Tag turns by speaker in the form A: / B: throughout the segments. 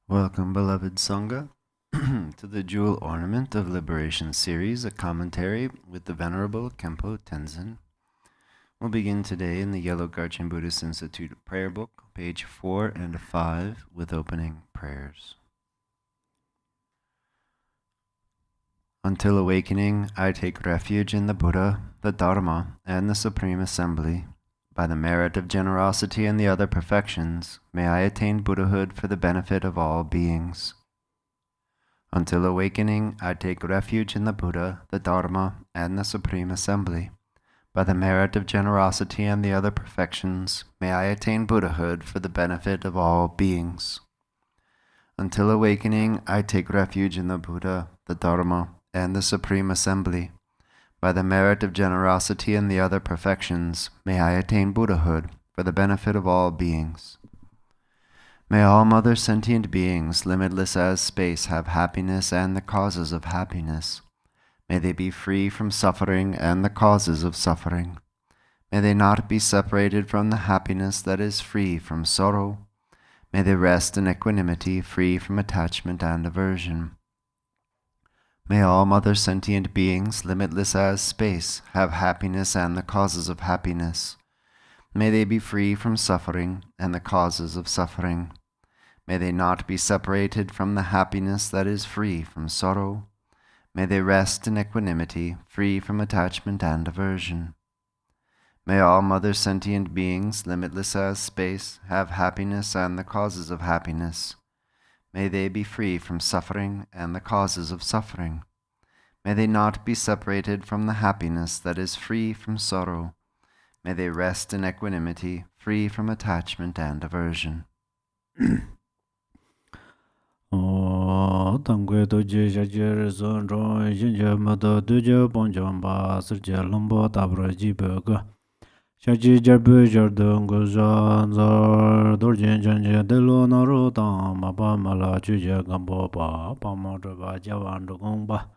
A: Welcome, beloved Sangha, to the Jewel Ornament of Liberation series, a commentary with the Venerable Khenpo Tenzin. We'll begin today in the Yellow Garchen Buddhist Institute Prayer Book, page 4 and 5, with opening prayers. Until awakening, I take refuge in the Buddha, the Dharma, and the Supreme Assembly. By the merit of generosity and the other perfections, may I attain Buddhahood for the benefit of all beings. Until awakening, I take refuge in the Buddha, the Dharma, and the Supreme Assembly. By the merit of generosity and the other perfections, may I attain Buddhahood for the benefit of all beings. Until awakening, I take refuge in the Buddha, the Dharma, and the Supreme Assembly. By the merit of generosity and the other perfections, may I attain Buddhahood for the benefit of all beings. May all mother sentient beings, limitless as space, have happiness and the causes of happiness. May they be free from suffering and the causes of suffering. May they not be separated from the happiness that is free from sorrow. May they rest in equanimity, free from attachment and aversion. May all mother sentient beings, limitless as space, have happiness and the causes of happiness. May they be free from suffering and the causes of suffering. May they not be separated from the happiness that is free from sorrow. May they rest in equanimity, free from attachment and aversion. May all mother sentient beings, limitless as space, have happiness and the causes of happiness. May they be free from suffering and the causes of suffering. May they not be separated from the happiness that is free from sorrow. May they rest in equanimity, free from attachment and aversion.
B: Tangwe doje shaje son ron jinje mado doje bonjon ba sirje lombo tabra jibe ga shaje jarbe jardon go zar dorjen janje delo naro ta ma ba mala chuje gambo ba pa mo do ba jawan do gong ba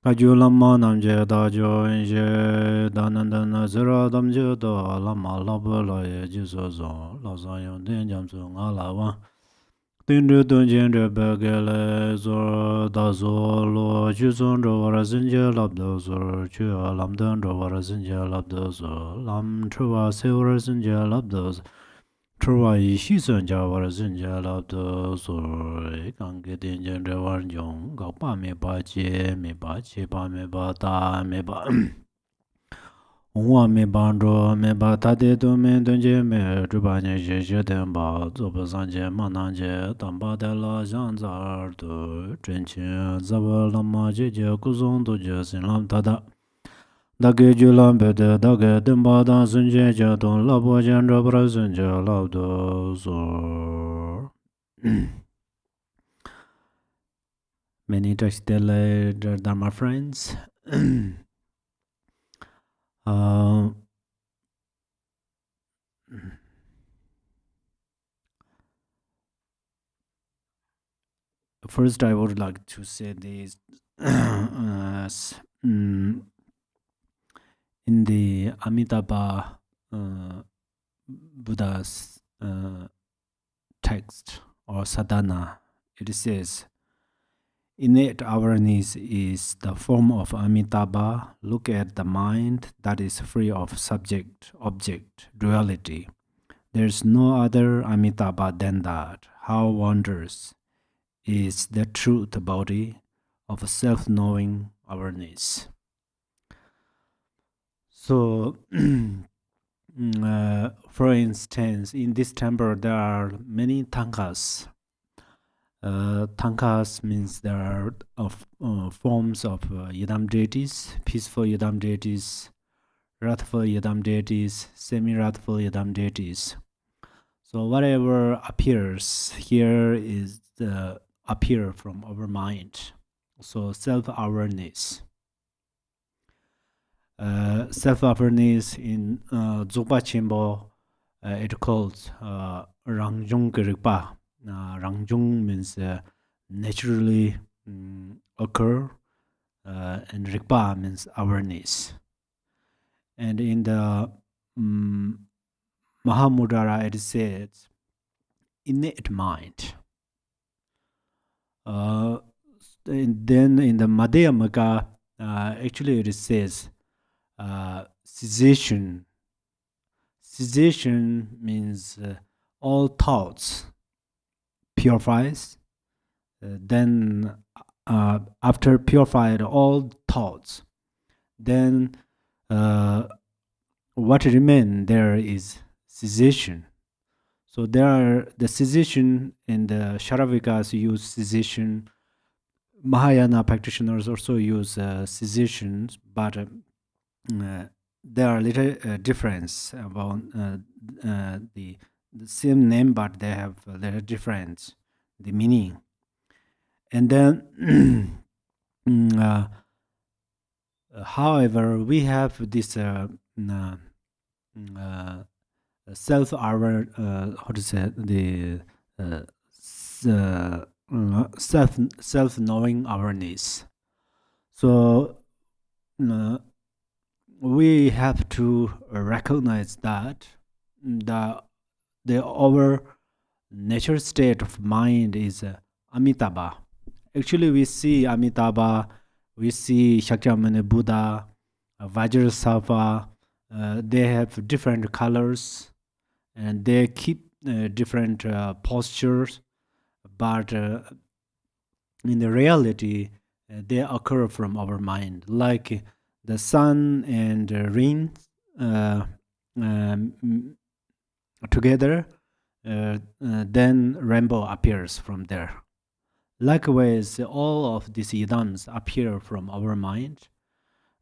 B: kaju lamma namje da jo je danandan zira damje do lama labo la ye jiso zo la za yon den jam zo ngala wa Tindu dunjin rebegele zor da zor lo juzon ro wara zinje labdo zor chua lamdan ro wara zinje labdo zor lam chua se wara zinje labdo zor chua yi shi zon ja wara zinje labdo zor kange dinjin re war jong ga pa me ba che pa me ba ta me ba Wa me bandro me ba ta de do me donje me zhuba ne je je den ba zo ba san je ma nan je dan ba de la jan za do zhen qin za ba la ma je je ku zong do je sin lam ta da da ge ju lam be de da ge den ba da sun je je don la bo jan ro bra sun je la do zo Many touch the Dharma friends. First, I would like to say this in the Amitabha Buddha's text or sadhana, it says, innate awareness is the form of Amitabha. Look at the mind that is free of subject-object duality. There's no other Amitabha than that. How wondrous is the truth body of self-knowing awareness. So, for instance, in this temple there are many tankas. Tankas means there are forms of yidam deities, peaceful yidam deities, wrathful yidam deities, semi-wrathful yidam deities. So whatever appears here is appear from our mind. So self-awareness. Self-awareness in Dzogpa Chimbo, it calls Rangjung Rigpa. Rangjung means naturally occur, and Rigpa means awareness. And in the Mahamudra, it says innate mind. Then in the Madhyamaka, actually it says cessation. Cessation means all thoughts purifies. Then after purified all thoughts, then what remain there is cessation. So there are the cessation, and the Sharavikas use cessation. Mahayana practitioners also use cessations, but there are little difference about the same name, but they have a little difference, the meaning. And then, however, we have this self-aware, how to say, the self-knowing awareness. So we have to recognize that our nature state of mind is Amitabha. Actually, we see Amitabha, we see Shakyamuni Buddha, Vajrasattva. They have different colors, and they keep different postures, but in the reality, they occur from our mind, like the sun and rain together, then rainbow appears from there. Likewise, all of these idams appear from our mind,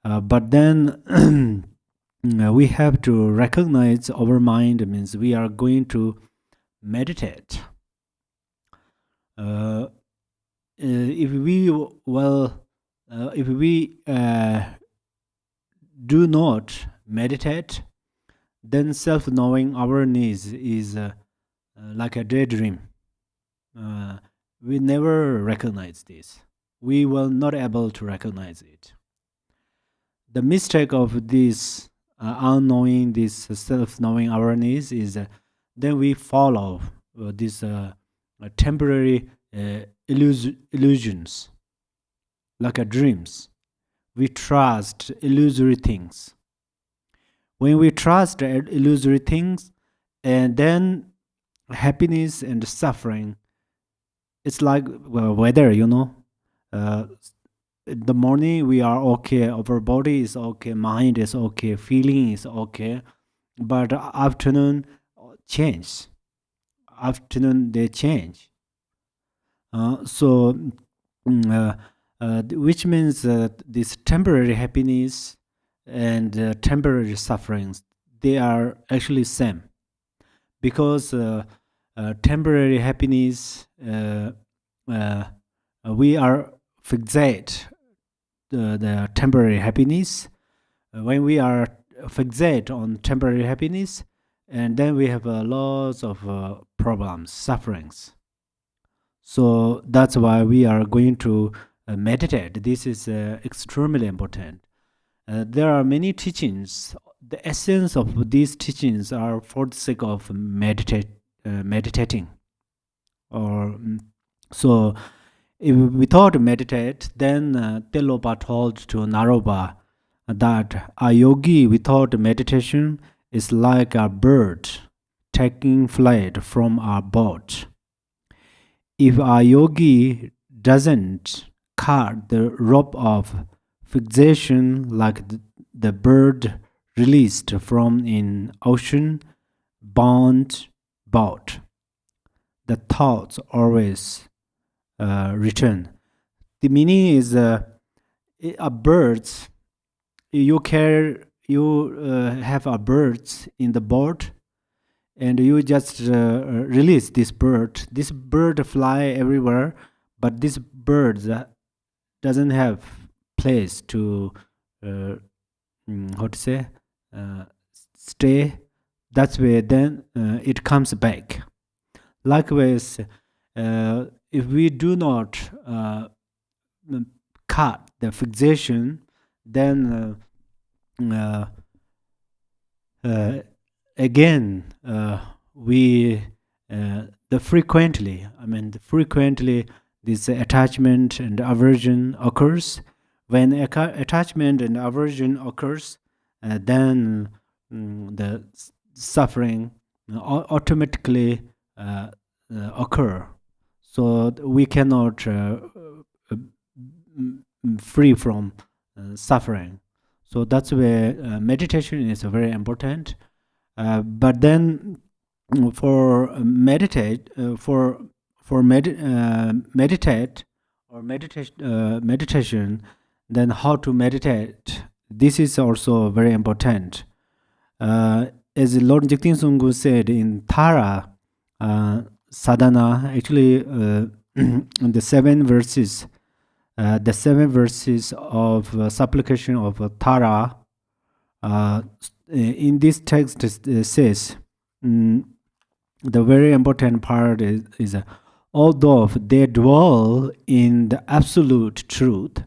B: but then we have to recognize our mind means we are going to meditate. If we do not meditate, then self-knowing awareness is like a daydream. We never recognize this. We will not able to recognize it. The mistake of this unknowing, this self-knowing awareness is then we follow these temporary illusions, like dreams. We trust illusory things. When we trust illusory things, and then happiness and suffering, it's like weather, in the morning we are okay, our body is okay, mind is okay, feeling is okay, but afternoon change. Afternoon they change. Which means that this temporary happiness and temporary sufferings, they are actually same, because temporary happiness, we are fixate the temporary happiness. When we are fixate on temporary happiness, and then we have lots of problems, sufferings. So that's why we are going to meditate. This is extremely important. There are many teachings. The essence of these teachings are for the sake of meditating. So if without meditate, then Telopa told to Naropa that a yogi without meditation is like a bird taking flight from a boat. If a yogi doesn't cut the rope of fixation like the bird released from an ocean-bound boat, the thoughts always return. The meaning is a bird. You have a bird in the boat, and you just release this bird. This bird fly everywhere, but this bird doesn't have place to stay. That's where then it comes back. Likewise, if we do not cut the fixation, then again we frequently this attachment and aversion occurs. When attachment and aversion occurs, then the suffering automatically occur. So we cannot free from suffering. So that's where meditation is very important. But then for meditate meditate or meditation, then how to meditate, this is also very important. As Lord Jigten Sunggu said in Tara sadhana, actually the 7 verses of supplication of Tara, in this text says, the very important part is although they dwell in the absolute truth,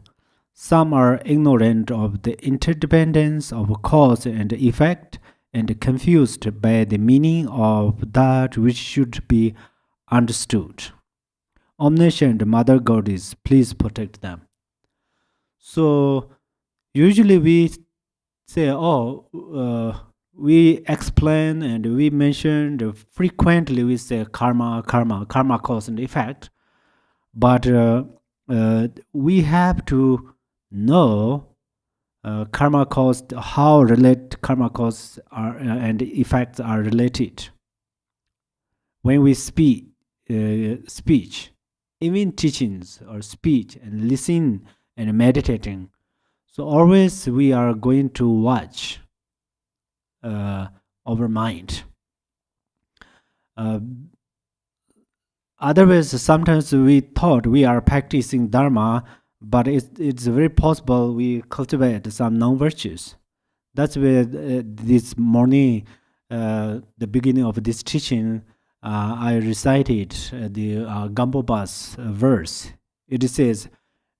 B: some are ignorant of the interdependence of cause and effect and confused by the meaning of that which should be understood. Omniscient Mother Goddess, please protect them. So usually we say, we explain and we mention frequently, we say karma cause and effect, but we have to know karma cause, how karma cause and effects are related. When we speech, even teachings or speech and listen and meditating, so always we are going to watch our mind. Otherwise, sometimes we thought we are practicing Dharma, but it's very possible we cultivate some non-virtues. That's where this morning, the beginning of this teaching, I recited the Gamboba's verse. It says,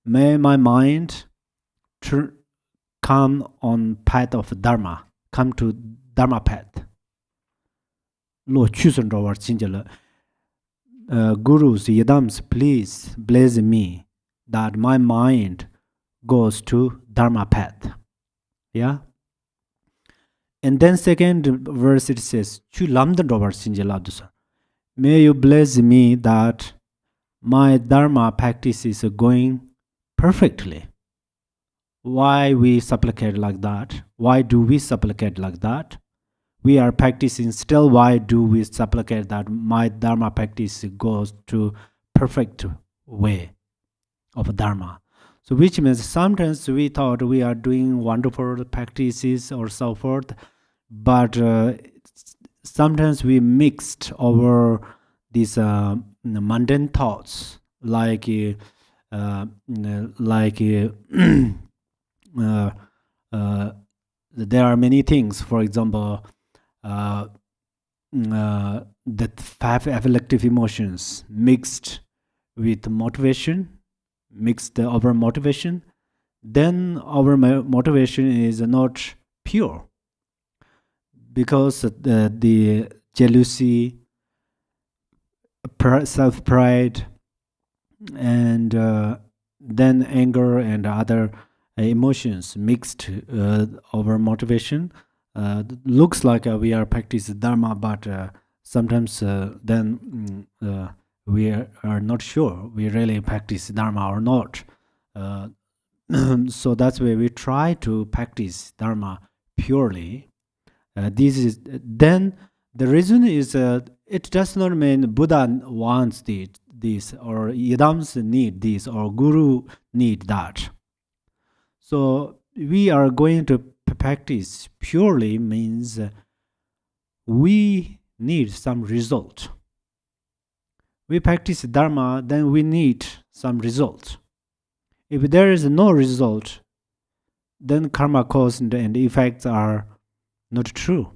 B: may my mind come on path of Dharma, come to Dharma path. Lo chusen rawar chinjala. Gurus, yadams, please bless me that my mind goes to Dharma path. Yeah. And then second verse it says, Chu lamdan rawar chinjala dusa. May you bless me that my Dharma practice is going perfectly. Why we supplicate like that? Why do we supplicate like that? We are practicing still. Why do we supplicate that my Dharma practice goes to perfect way of Dharma? So which means sometimes we thought we are doing wonderful practices or so forth, but sometimes we mixed over these mundane thoughts, like there are many things. For example, the 5 afflictive emotions mixed with motivation, mixed our motivation, then our motivation is not pure, because the jealousy, self-pride, and then anger and other emotions mixed our motivation. Looks like we are practicing Dharma, but sometimes then we are not sure we really practice Dharma or not. So that's why we try to practice Dharma purely. This is then the reason is it does not mean Buddha wants this or Yadams need this or Guru need that. So we are going to practice purely means we need some result. We practice Dharma, then we need some result. If there is no result, then karma cause and effects are not true.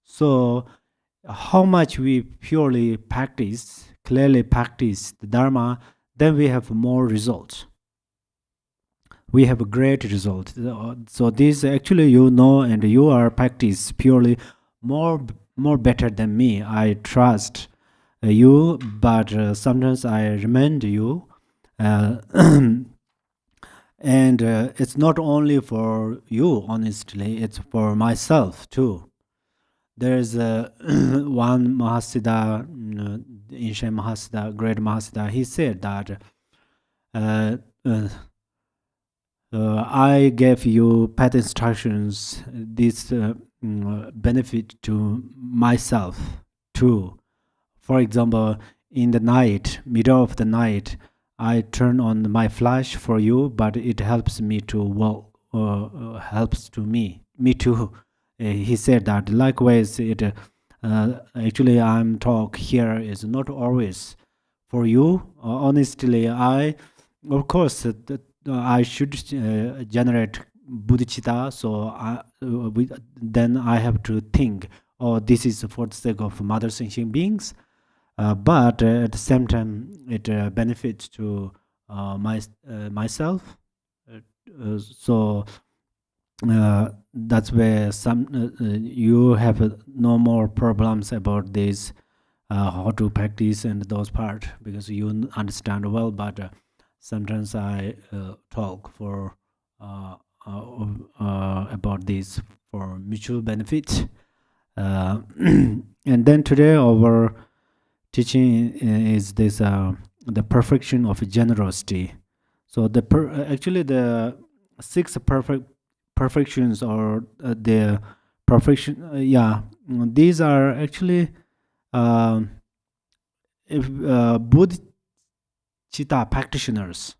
B: So how much we purely practice, clearly practice the Dharma, then we have more results. We have a great result. So this actually and you are practice purely more better than me. I trust you, but sometimes I remind you. Uh, and it's not only for you, honestly, it's for myself too. There's one Mahasiddha, ancient Mahasiddha, great Mahasiddha, he said that uh, uh, I gave you path instructions, this benefit to myself too. For example, in the night, middle of the night, I turn on my flash for you, but it helps me to walk, helps to me too. He said that likewise, it actually I'm talk here is not always for you. Honestly, of course, I should generate bodhicitta, so then I have to think, oh, this is for the sake of mother sentient beings, but at the same time, it benefits to myself. So that's where you have no more problems about this, how to practice and those part, because you understand well. But sometimes I talk for about this for mutual benefit. And then today our teaching is this the perfection of generosity. So actually the six perfections, or the perfection, these are actually if bodhicitta practitioners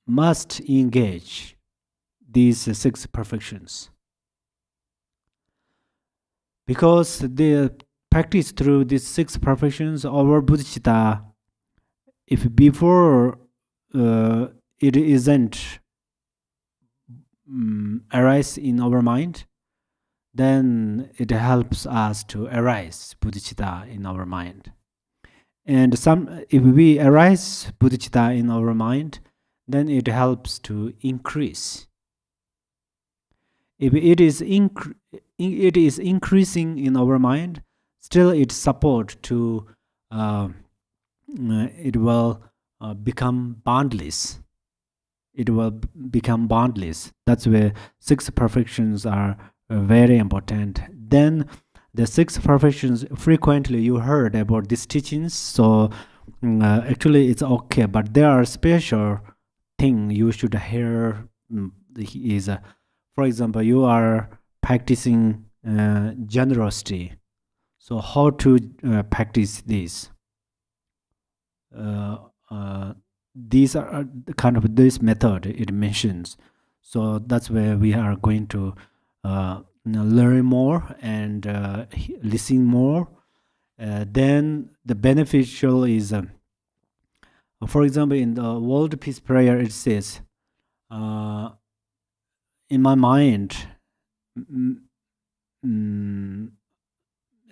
B: must engage these six perfections, because they practice through these six perfections our bodhicitta. If before it isn't arise in our mind, then it helps us to arise bodhicitta in our mind. And if we arise bodhicitta in our mind, then it helps to increase. If it is increasing in our mind, still it support to it will become boundless. It will become boundless. That's where six perfections are very important. Then the six perfections, frequently you heard about these teachings, so actually it's okay, but there are special thing you should hear. Is for example, you are practicing generosity, so how to practice this? These are the kind of this method it mentions. So that's where we are going to learn more and listen more. Then the beneficial is, for example, in the World Peace Prayer, it says, in my mind,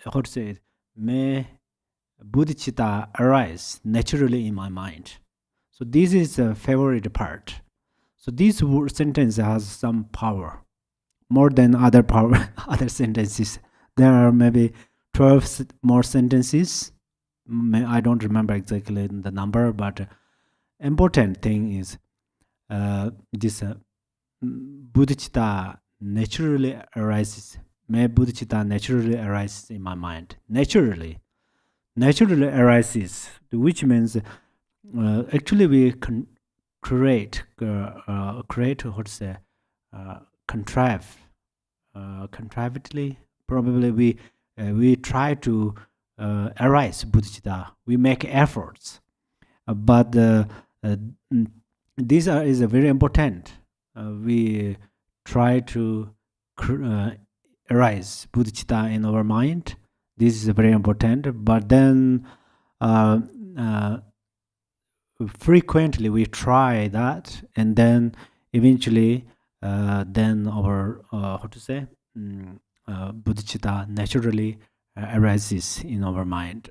B: how to say it, may bodhicitta arise naturally in my mind. So this is a favorite part. So this sentence has some power, more than other power, other sentences. There are maybe 12 more sentences. I don't remember exactly the number, but important thing is this bodhicitta naturally arises. May bodhicitta naturally arises in my mind. Naturally arises, which means actually we can create how to say, contrivedly, probably we try to arise bodhicitta, we make efforts, but these is very important. We try to arise bodhicitta in our mind. This is very important, but then frequently we try that, and then eventually then our how to say, bodhicitta naturally arises in our mind.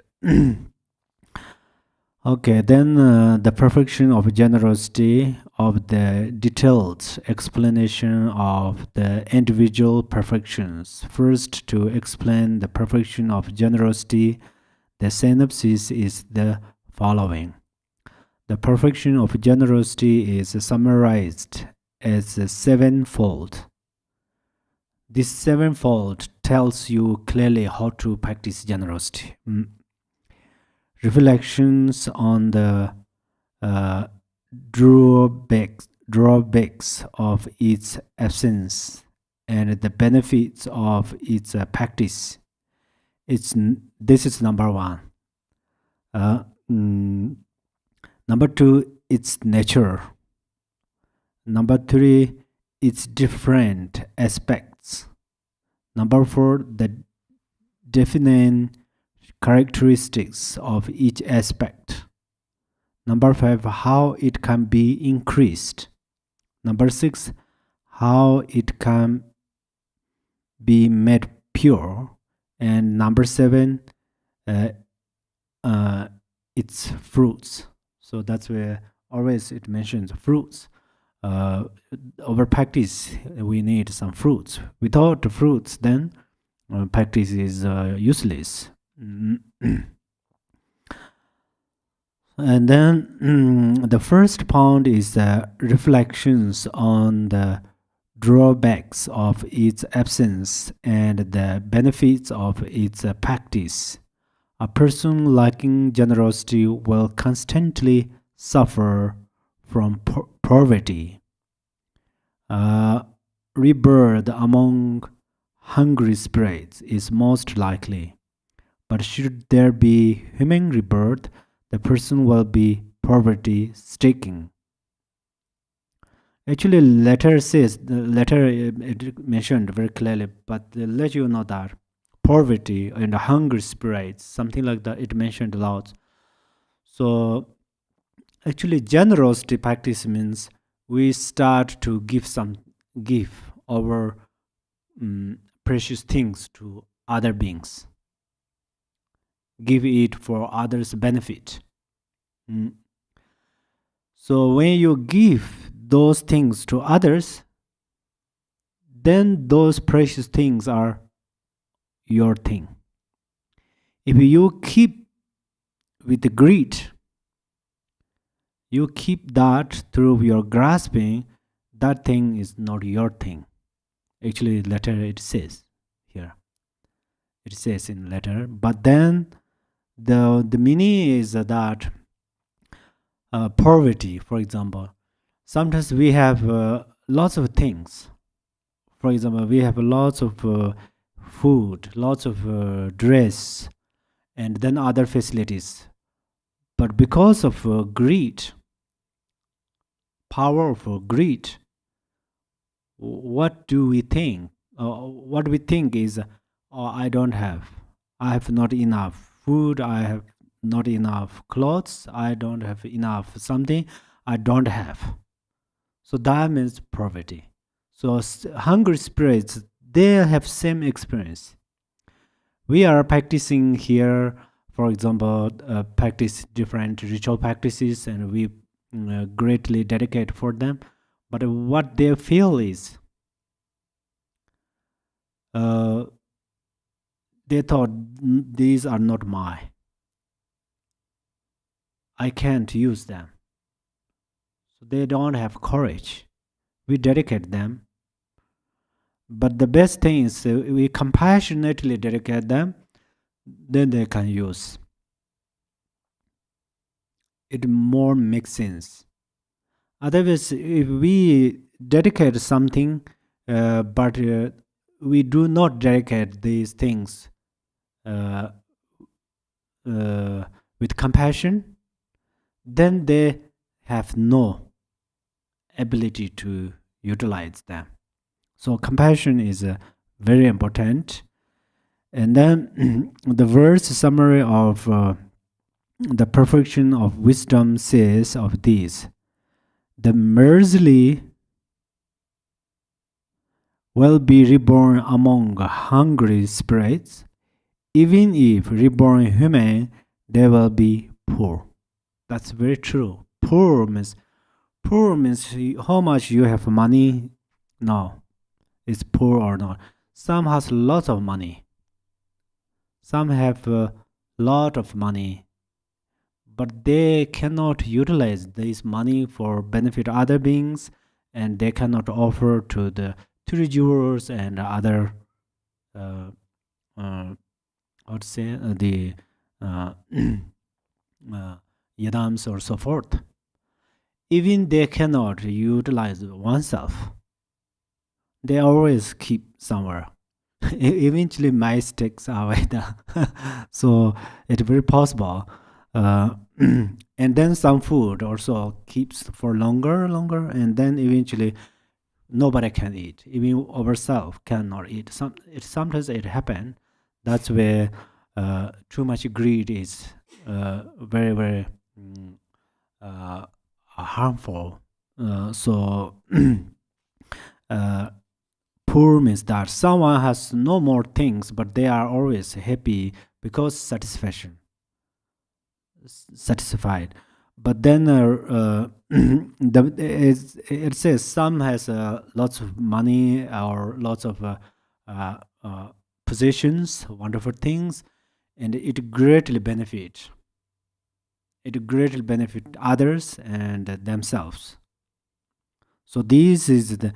B: Okay, then the perfection of generosity, of the detailed explanation of the individual perfections. First, to explain the perfection of generosity, The synopsis is the following. The perfection of generosity is summarized as sevenfold. This sevenfold tells you clearly how to practice generosity. Reflections on the drawbacks of its absence and the benefits of its practice. This is number one. Number two, its nature. Number three, its different aspects. Number four, the definite characteristics of each aspect. Number five, how it can be increased. Number six, how it can be made pure. And number seven, its fruits. So that's where always it mentions fruits. Over practice, we need some fruits. Without the fruits, then practice is useless. And then the first point is reflections on the drawbacks of its absence and the benefits of its practice. A person lacking generosity will constantly suffer from poverty. Rebirth among hungry spirits is most likely. But should there be human rebirth, the person will be poverty-stricken. Actually, letter it mentioned very clearly, but let you know that poverty and hunger spirits, something like that, it mentioned a lot. So actually, generosity practice means we start to give our precious things to other beings. Give it for others' benefit. So when you give those things to others, then those precious things are your thing. If you keep with greed, you keep that through your grasping, that thing is not your thing. Actually, letter it says here. It says in letter, but then the meaning is that poverty, for example, sometimes we have lots of things. For example, we have lots of food, lots of dress, and then other facilities. But because of greed, power of greed, what do we think? What we think is, oh, I don't have. I have not enough food. I have not enough clothes. I don't have enough something. I don't have. So that means poverty. So hungry spirits, they have same experience. We are practicing here, for example, practice different ritual practices, and we greatly dedicate for them. But what they feel is, they thought these are not mine. I can't use them. So they don't have courage. We dedicate them. But the best thing is we compassionately dedicate them, then they can use. It more makes sense. Otherwise, if we dedicate something, but we do not dedicate these things with compassion, then they have no ability to utilize them. So compassion is very important. And then the verse summary of the perfection of wisdom says of these: the mercilessly will be reborn among hungry spirits. Even if reborn human, they will be poor. That's very true. Poor means how much you have money. No, it's poor or not. Some has lots of money. Some have lot of money, but they cannot utilize this money for benefit other beings, and they cannot offer to the treasurers and other uh, uh, how to say the uh, yadams or so forth. Even they cannot utilize oneself. They always keep somewhere. Eventually, mice takes away the so it's very possible. And then some food also keeps for longer, and then eventually nobody can eat. Even ourselves cannot eat. Sometimes it happen. That's where too much greed is very harmful. So poor means that someone has no more things, but they are always happy because satisfied. But then it says some has lots of money or lots of uh, possessions, wonderful things, and it greatly benefit. It greatly benefit others and themselves. So this is the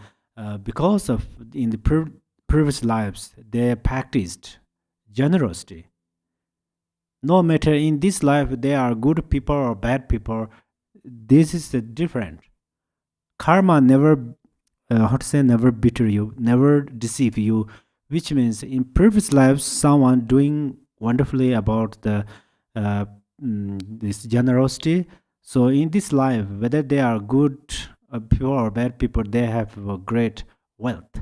B: because of in the previous lives they practiced generosity. No matter in this life they are good people or bad people, this is the different. Karma never how to say never bitter you, never deceive you, which means in previous lives someone doing wonderfully about the uh, this generosity. So in this life, whether they are good people or bad people, they have a great wealth.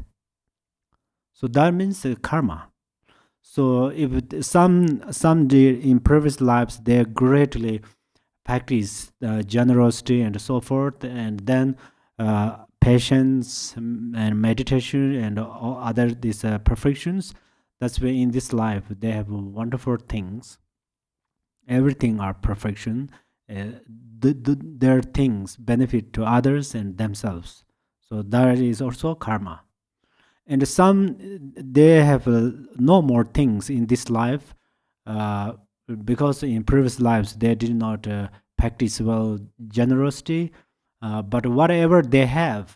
B: So that means karma. So if some in previous lives they greatly practice generosity and so forth, and then patience and meditation and all other these perfections. That's why in this life they have wonderful things. Everything are perfection. Their things benefit to others and themselves. So that is also karma. And some they have no more things in this life uh, because in previous lives they did not practice well generosity, but whatever they have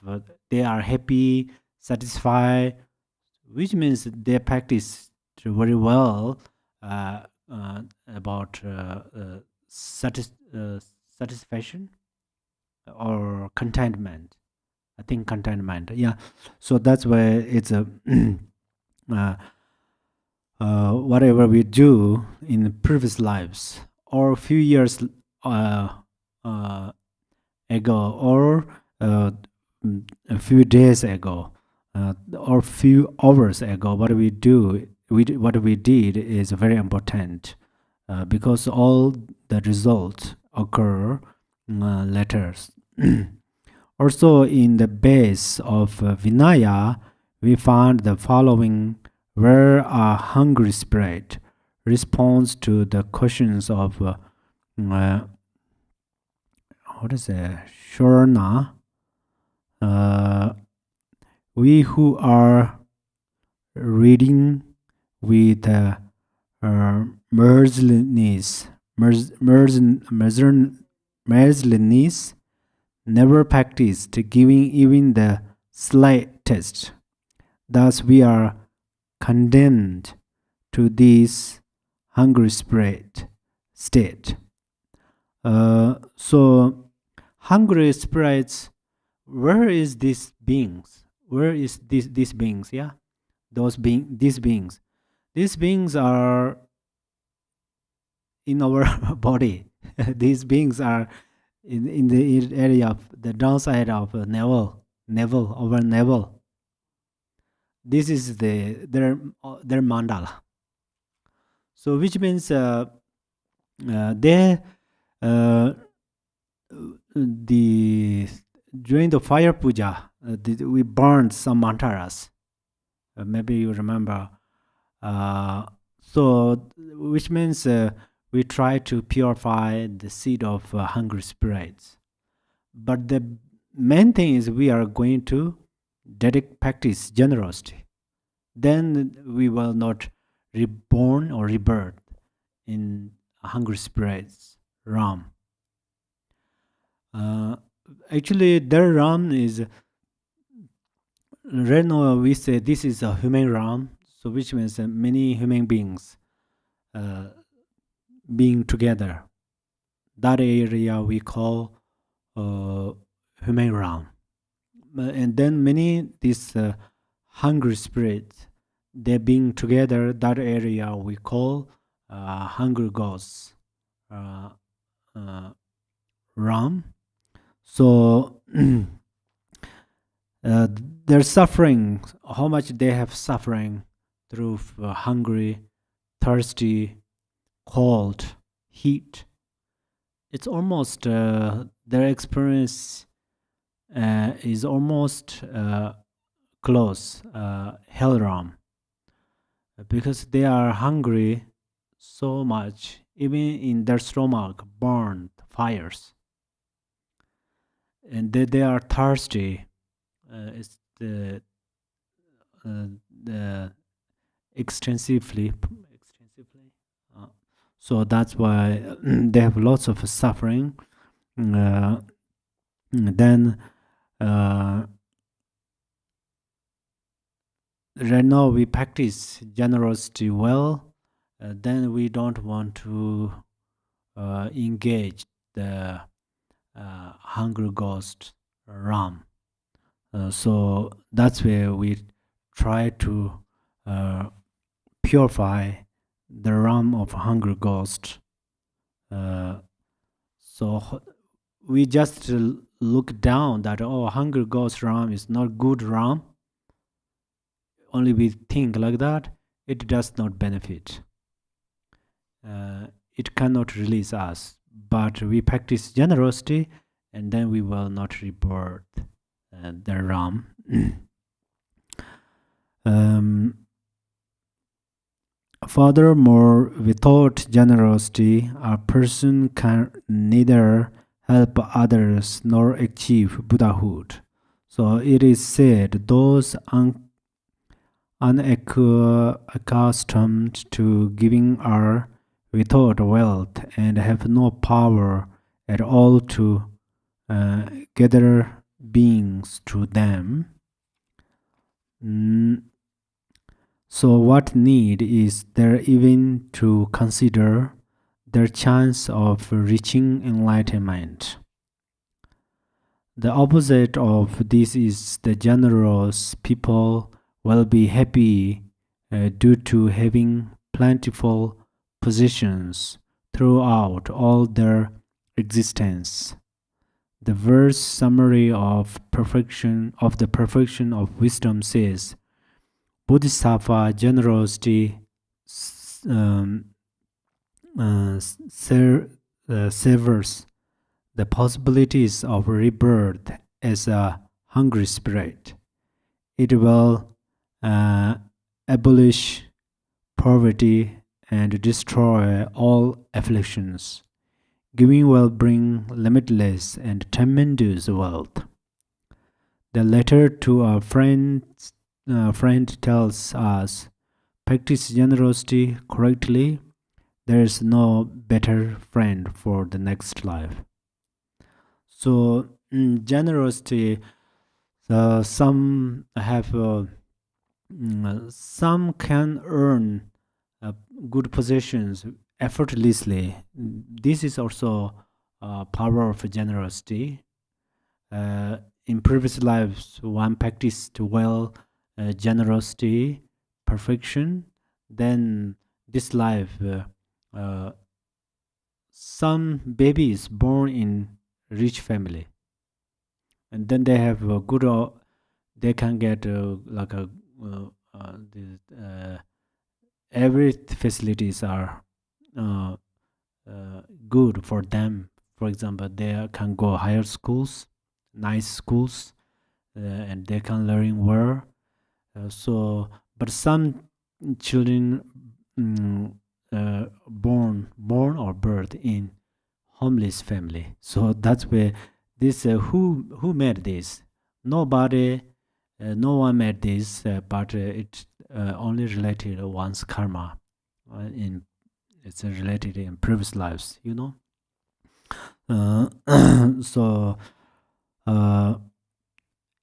B: they are happy, satisfied, which means they practice very well uh, about satisfaction or contentment. I think contentment. Yeah. So that's why it's a uh, whatever we do in previous lives or a few years uh, uh, ago or a few days ago or few hours ago, what we do, what we did is very important because all the results occur later. Also, in the base of Vinaya, we find the following where a hungry spirit responds to the questions of what is it? Shorna. We who are reading with mercilessness, mercilessness, never practiced giving even the slightest. Thus, we are condemned to this hungry spirit state. So, hungry spirits, where is these beings? Where is these beings? Yeah, these beings. These beings are in our body. These beings are in the area of the downside of navel over navel. This is their mandala. So which means they the during the fire puja we burned some mantaras. Maybe you remember. So which means we try to purify the seed of hungry spirits. But the main thing is we are going to practice generosity. Then we will not reborn or rebirth in hungry spirits, Ram. Actually, their Ram is right now we say this is a human Ram, so which means many human beings being together. That area we call human Ram. And then many these hungry spirits, they being together, that area we call hungry ghosts, Ram. So their suffering, how much they have suffering through hungry, thirsty, cold, heat. It's almost their experience is almost close, hell realm, because they are hungry so much, even in their stomach burned fires, and they are thirsty. It's the extensively. So that's why they have lots of suffering. Then right now we practice generosity well. Then we don't want to engage the hungry ghost Ram. So that's where we try to purify the Ram of hungry ghost. So we just look down that, oh, hungry ghost Ram is not good Ram. Only we think like that, it does not benefit. It cannot release us. But we practice generosity, and then we will not rebirth the Ram. Furthermore, without generosity, a person can neither help others nor achieve Buddhahood. So it is said, those unaccustomed to giving are without wealth and have no power at all to gather beings to them. So what need is there even to consider their chance of reaching enlightenment? The opposite of this is the generous people will be happy due to having plentiful possessions throughout all their existence. The verse summary of the perfection of wisdom says, Bodhisattva generosity severs the possibilities of rebirth as a hungry spirit. It will abolish poverty and destroy all afflictions. Giving will bring limitless and tremendous wealth. The letter to a friend tells us, practice generosity correctly. There is no better friend for the next life. So generosity, some have, some can earn good possessions effortlessly. This is also power of generosity. In previous lives, one practiced well generosity, perfection. Then this life, some babies born in rich family, and then they have a good. They can get like a every facilities are good for them. For example, they can go higher schools, nice schools, and they can learn well. So, but some children born or birth in homeless family. So that's where this who made this? Nobody, no one made this, but it only related one's karma in it's related in previous lives, so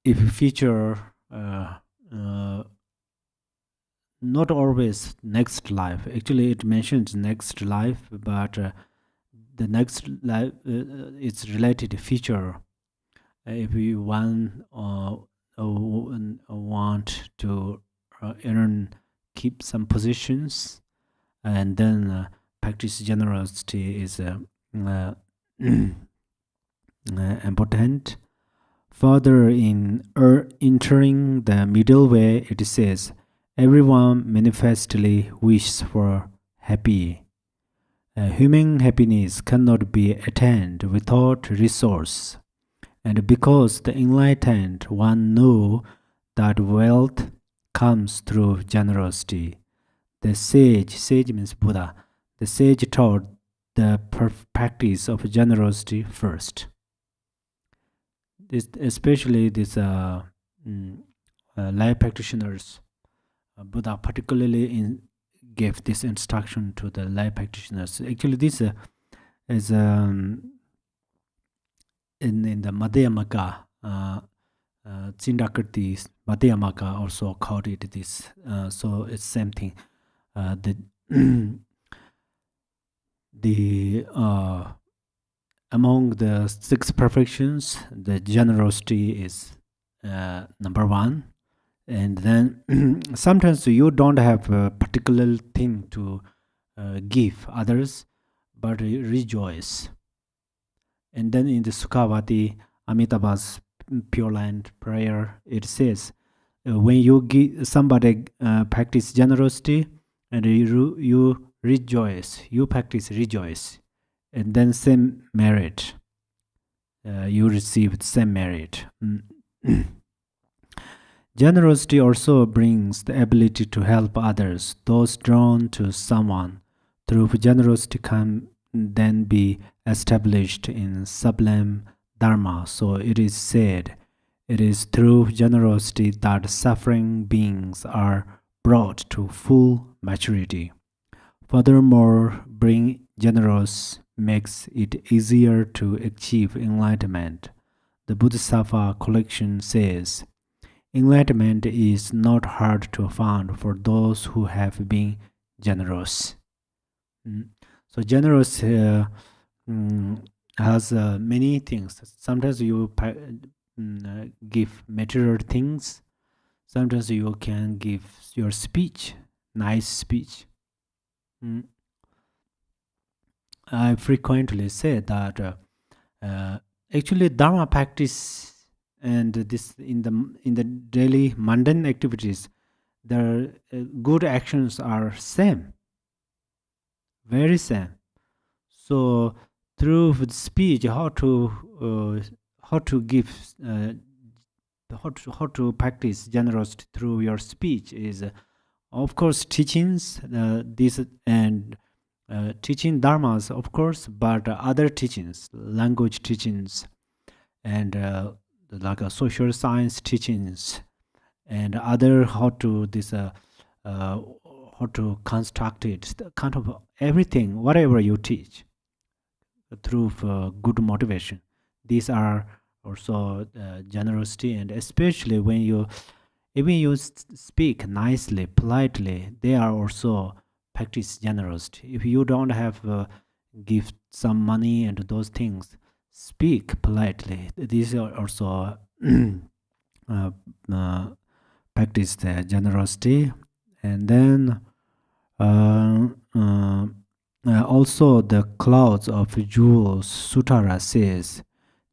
B: if future not always next life, actually it mentions next life, but the next life it's related to future. If you want to keep some positions, and then practice generosity is important. Further, in entering the middle way, it says, everyone manifestly wishes for happy. Human happiness cannot be attained without resource. And because the enlightened one know that wealth comes through generosity, the sage means Buddha, the sage taught the practice of generosity first. Especially these lay practitioners, Buddha particularly gave this instruction to the lay practitioners. Actually, this is in the Madhyamaka, Tsindakirti's Madhyamaka also called it this. So it's same thing. The among the 6 perfections, the generosity is number 1. And then sometimes you don't have a particular thing to give others, but rejoice. And then in the Sukhavati, Amitabha's Pure Land prayer, it says, when you give somebody practice generosity, and you rejoice, you practice rejoice, and then same merit, you receive the same merit. Generosity also brings the ability to help others. Those drawn to someone through generosity can then be established in sublime dharma. So it is said, it is through generosity that suffering beings are brought to full maturity. Furthermore, being generous makes it easier to achieve enlightenment. The Bodhisattva collection says, enlightenment is not hard to find for those who have been generous. So generous has many things. Sometimes you give material things. Sometimes you can give your speech, nice speech. I frequently say that actually Dharma practice and this in the daily mundane activities, the good actions are same, very same. So through speech, how to give, how to practice generosity through your speech is, of course, teachings. This and teaching dharmas, of course, but other teachings, language teachings, and like social science teachings, and other how to construct it, kind of everything, whatever you teach through good motivation. These are also generosity, and especially when you speak nicely, politely, they are also practice generosity. If you don't have give some money and those things, speak politely. These are also practice the generosity. And then also the clouds of jewels Sutara says,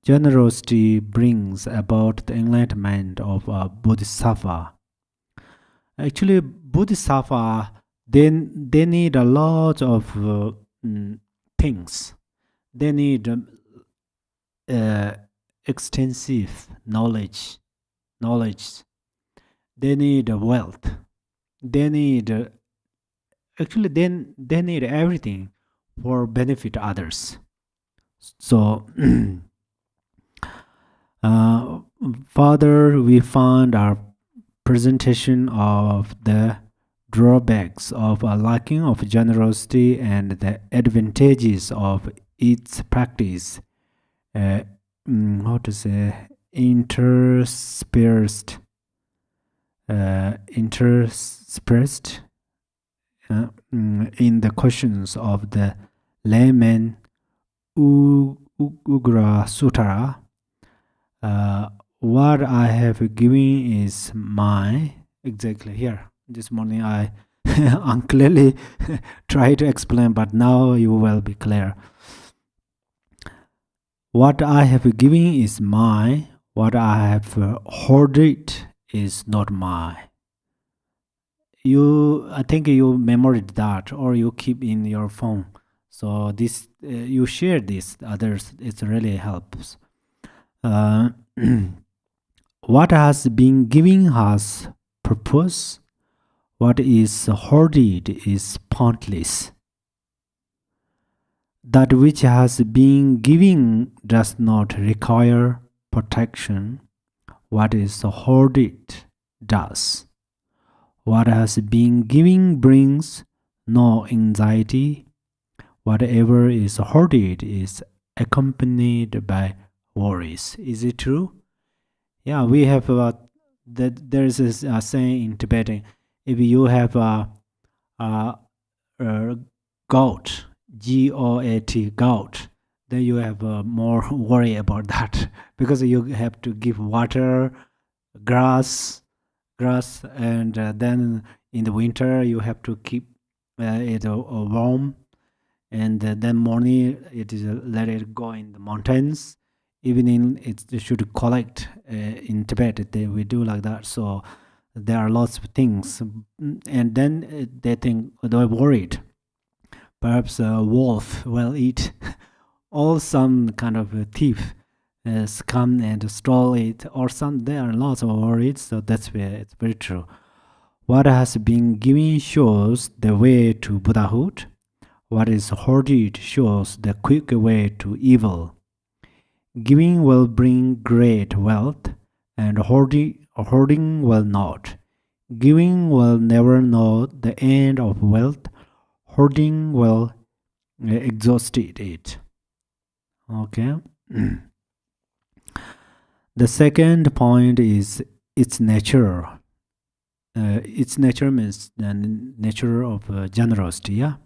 B: generosity brings about the enlightenment of a bodhisattva. Actually, bodhisattva, they need a lot of things. They need extensive knowledge. They need wealth. They need actually they need everything for benefit others. So further, we found our presentation of the drawbacks of a lacking of generosity and the advantages of its practice. How to say, interspersed in the questions of the layman Ugra Sutra. What I have given is mine. Exactly here. This morning I unclearly try to explain, but now you will be clear. What I have given is mine. What I have hoarded is not mine. I think you memorized that, or you keep in your phone. So this you share this others. It really helps. What has been given has purpose. What is hoarded is pointless. That which has been given does not require protection. What is hoarded does. What has been given brings no anxiety. Whatever is hoarded is accompanied by worries. Is it true? Yeah, we have there is a saying in Tibetan. If you have a gout, GOAT, gout, then you have more worry about that because you have to give water, grass, and then in the winter you have to keep it warm, and then morning it is let it go in the mountains. Evening it should collect in Tibet. We do like that. So there are lots of things, and then they think they're worried. Perhaps a wolf will eat, or some kind of a thief has come and stole it, or some. There are lots of worries. So that's where it's very true. What has been given shows the way to Buddhahood. What is hoarded shows the quick way to evil. Giving will bring great wealth, and hoarding will not. Giving will never know the end of wealth. Hoarding will exhaust it. Okay. The second point is its nature. Its nature means the nature of generosity. Yeah.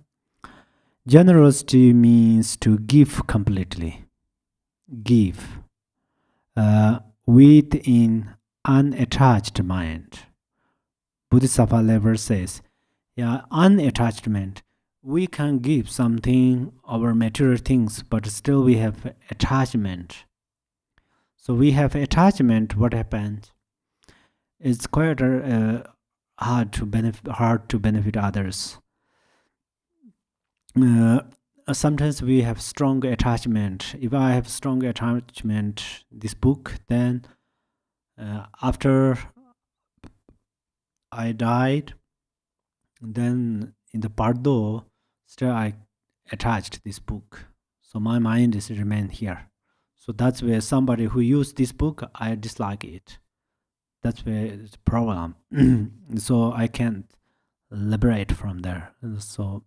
B: Generosity means to give completely. Give within unattached mind. Bodhisattva level says, yeah, unattachment. We can give something, our material things, but still we have attachment. So we have attachment. What happens? It's quite hard to benefit others. Sometimes we have strong attachment. If I have strong attachment, this book, then after I died, then in the Pardo, still I attached this book. So my mind is remain here. So that's where somebody who used this book, I dislike it. That's where it's a problem. So I can't liberate from there. So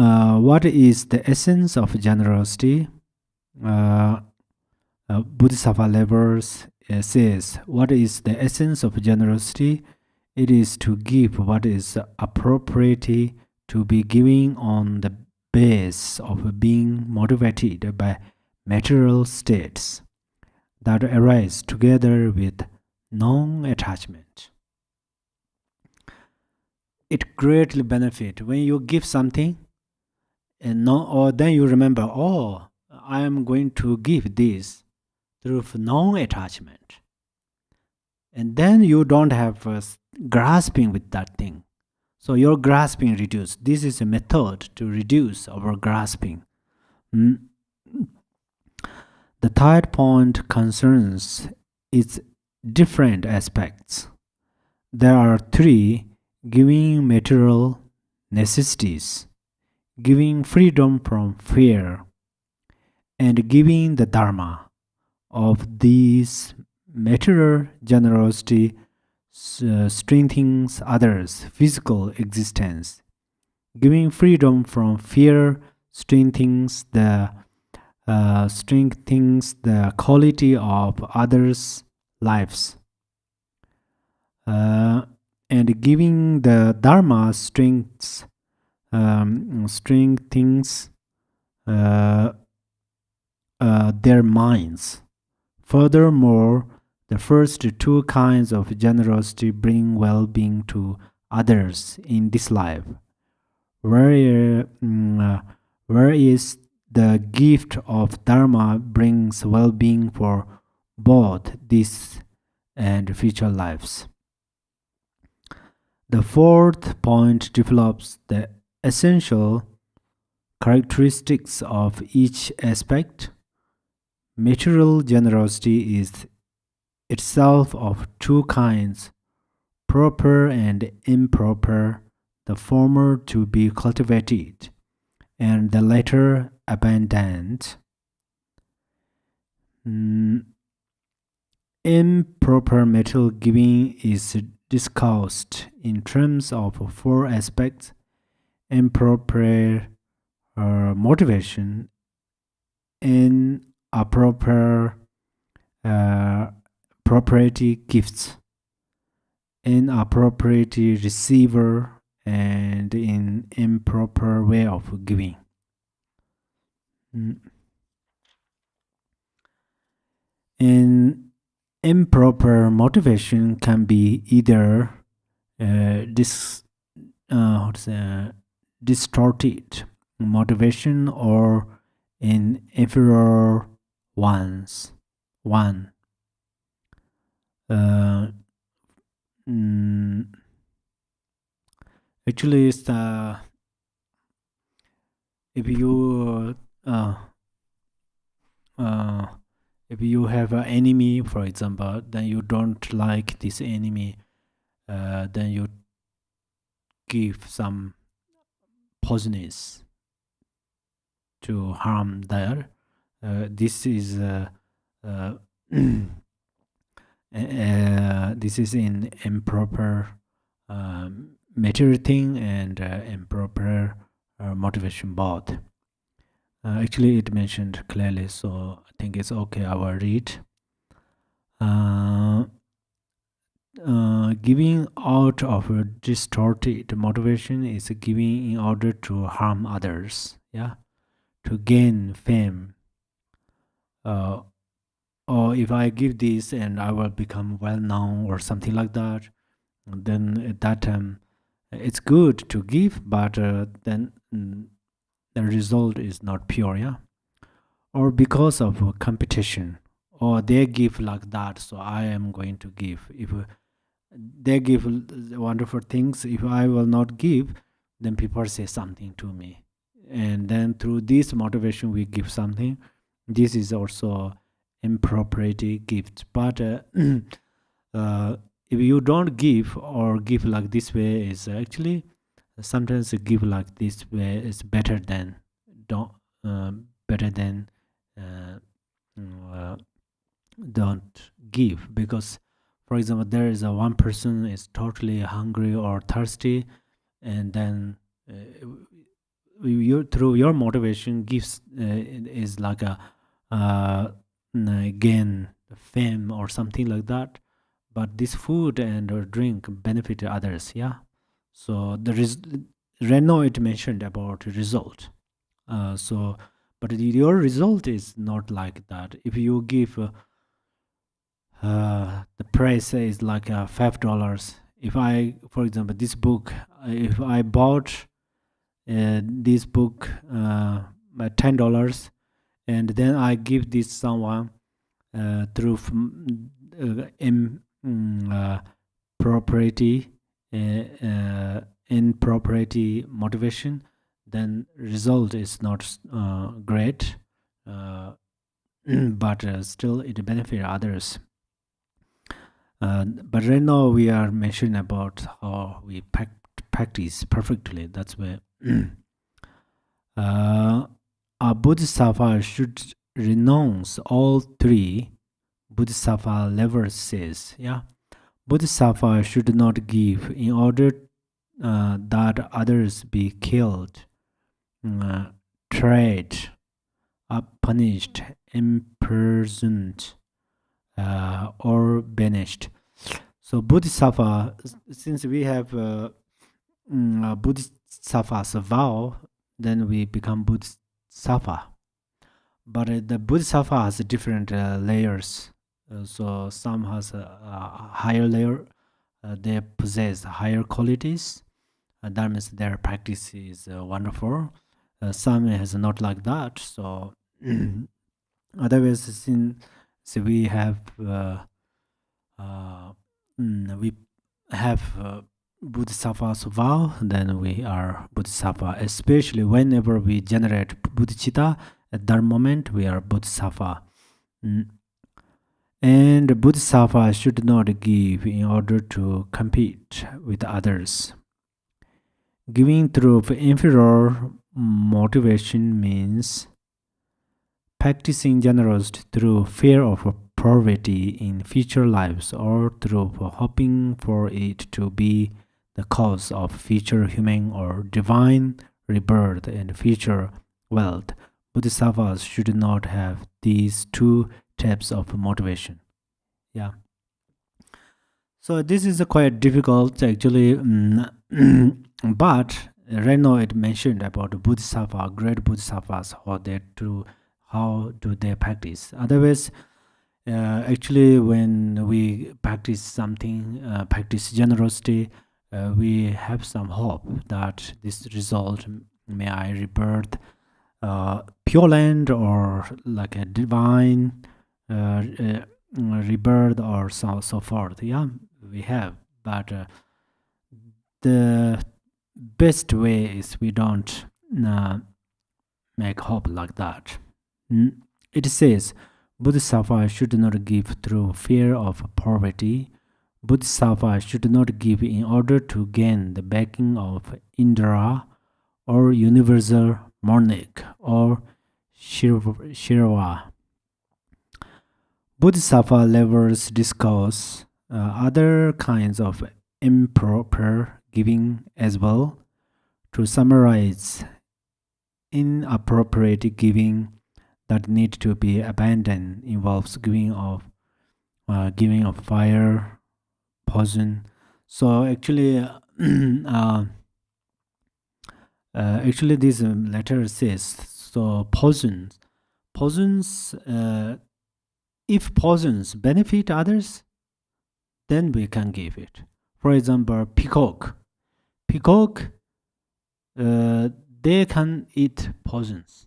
B: what is the essence of generosity? Bodhisattva levels says, what is the essence of generosity? It is to give what is appropriate to be given on the base of being motivated by material states that arise together with non-attachment. It greatly benefits when you give something, and then you remember, oh, I am going to give this through non-attachment, and then you don't have grasping with that thing. So your grasping reduced. This is a method to reduce our grasping. The third point concerns its different aspects. There are three: giving material necessities, giving freedom from fear, and giving the Dharma. Of these, material generosity strengthens others' physical existence. Giving freedom from fear strengthens the quality of others' lives. And giving the Dharma strengthens their minds. Furthermore, the first two kinds of generosity bring well-being to others in this life, whereas the gift of Dharma brings well-being for both this and future lives. The fourth point develops the essential characteristics of each aspect. Material generosity is itself of two kinds, proper and improper, the former to be cultivated, and the latter abandoned. Improper material giving is discussed in terms of four aspects: improper motivation, inappropriate propriety gifts, inappropriate receiver, and in improper way of giving. In improper motivation can be either distorted motivation or in inferior ones. Actually, it's if you have an enemy, for example, then you don't like this enemy, then you give some poisonous to harm there. This is this is in improper material thing and improper motivation both. Actually, it mentioned clearly, so I think it's okay. I will read. Giving out of a distorted motivation is giving in order to harm others, to gain fame. Or if I give this and I will become well known or something like that, then at that time it's good to give, but then the result is not pure, or because of competition, or they give like that, so I am going to give. If they give wonderful things, if I will not give, then people say something to me, and then through this motivation we give something. This is also impropriety gift. But if you don't give or give like this way, is actually sometimes give like this way is better than don't give. Because for example, there is a one person is totally hungry or thirsty, and then you through your motivation gives is like a gain fame or something like that, but this food and or drink benefit others. So right now it mentioned about result. So but your result is not like that. If you give the price is like $5. If I, for example, this book, if I bought this book by $10, and then I give this someone through property in property motivation, then result is not great, but still it benefits others. But right now we are mentioning about how we practice perfectly. That's where a bodhisattva should renounce all three bodhisattva levels, says. Bodhisattva should not give in order that others be killed, tried, punished, imprisoned, or banished. So Bodhisattva, since we have Bodhisattva's vow, then we become Bodhisattva. But the Bodhisattva has different layers. So some has a higher layer. They possess higher qualities. That means their practice is wonderful. Some has not like that. So otherwise, since we have Bodhisattva's vow, then we are Bodhisattva. Especially whenever we generate bodhicitta, at that moment we are Bodhisattva. And Bodhisattva should not give in order to compete with others. Giving through inferior motivation means practicing generosity through fear of poverty in future lives or through hoping for it to be the cause of future human or divine rebirth and future wealth. Bodhisattvas should not have these two types of motivation. Yeah. So this is quite difficult actually, but right now it mentioned about the Bodhisattva, great Bodhisattvas, how do they practice. Otherwise, actually, when we practice something, practice generosity, we have some hope that this result may I rebirth pure land or like a divine rebirth or so forth. Yeah, we have, but the best way is we don't make hope like that. It says Bodhisattva should not give through fear of poverty. Bodhisattva should not give in order to gain the backing of Indra or universal monarch or Shirva. Bodhisattva levels discuss other kinds of improper giving as well. To summarize, inappropriate giving that need to be abandoned involves giving of fire, poison. So actually, actually, this letter says so poisons. If poisons benefit others, then we can give it. For example, peacock. They can eat poisons.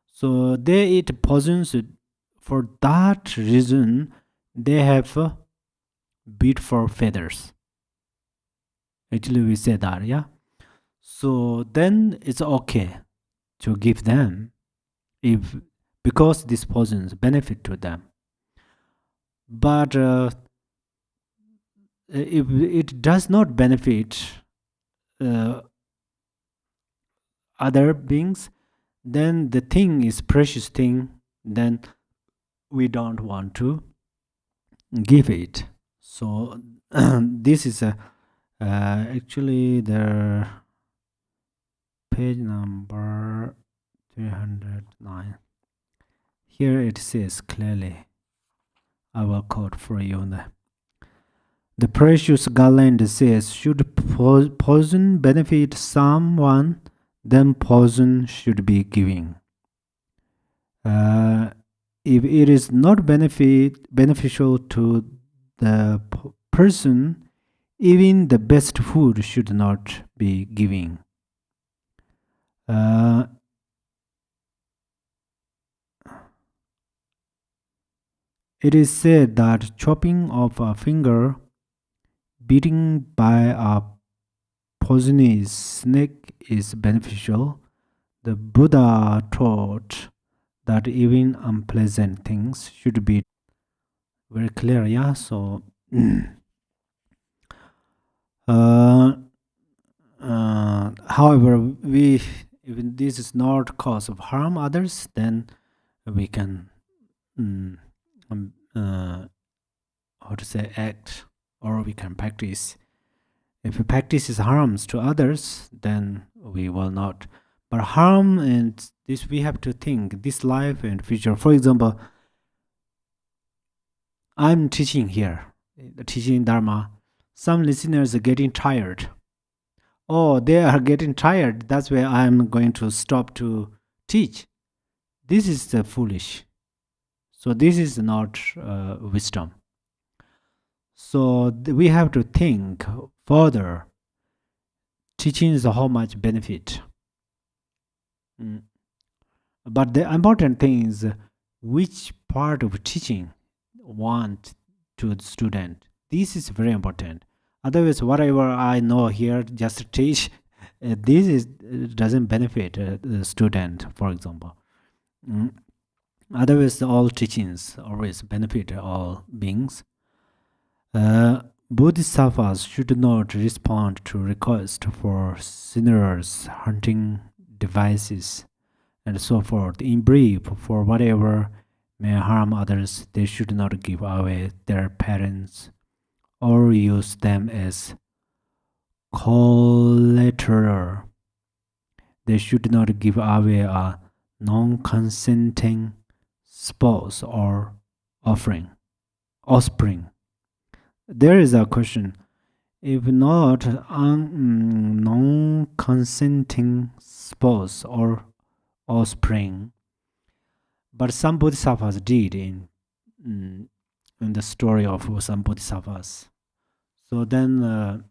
B: So they eat poisons. For that reason, they have a beat for feathers. Actually, we say that, yeah. So then it's okay to give them because these poisons benefit to them. But if it does not benefit other beings, then the thing is precious thing, then we don't want to give it. So this is actually the page number 309. Here it says clearly, I will quote for you. The precious garland says, should poison benefit someone, then poison should be given. If it is not beneficial to the person, even the best food should not be given. It is said that chopping off a finger, beating by a poisonous snake is beneficial. The Buddha taught that even unpleasant things should be very clear. Yeah, so however, even this is not cause of harm others, then we can act, or we can practice. If we practice harms to others, then we will not. But harm, and this we have to think, this life and future. For example, I'm teaching here, teaching Dharma. Some listeners are getting tired. Oh, they are getting tired. That's why I'm going to stop to teach. This is foolish. So this is not wisdom. So we have to think further. Teaching is how much benefit. But the important thing is which part of teaching want to the student. This is very important. Otherwise, whatever I know here, just teach. This is doesn't benefit the student, for example. Otherwise, all teachings always benefit all beings. Bodhisattvas should not respond to requests for sinners, hunting devices, and so forth. In brief, for whatever may harm others, they should not give away their parents or use them as collateral. They should not give away a non-consenting spouse or offspring. There is a question. If not non-consenting spouse or offspring, but some bodhisattvas did in the story of some bodhisattvas. So then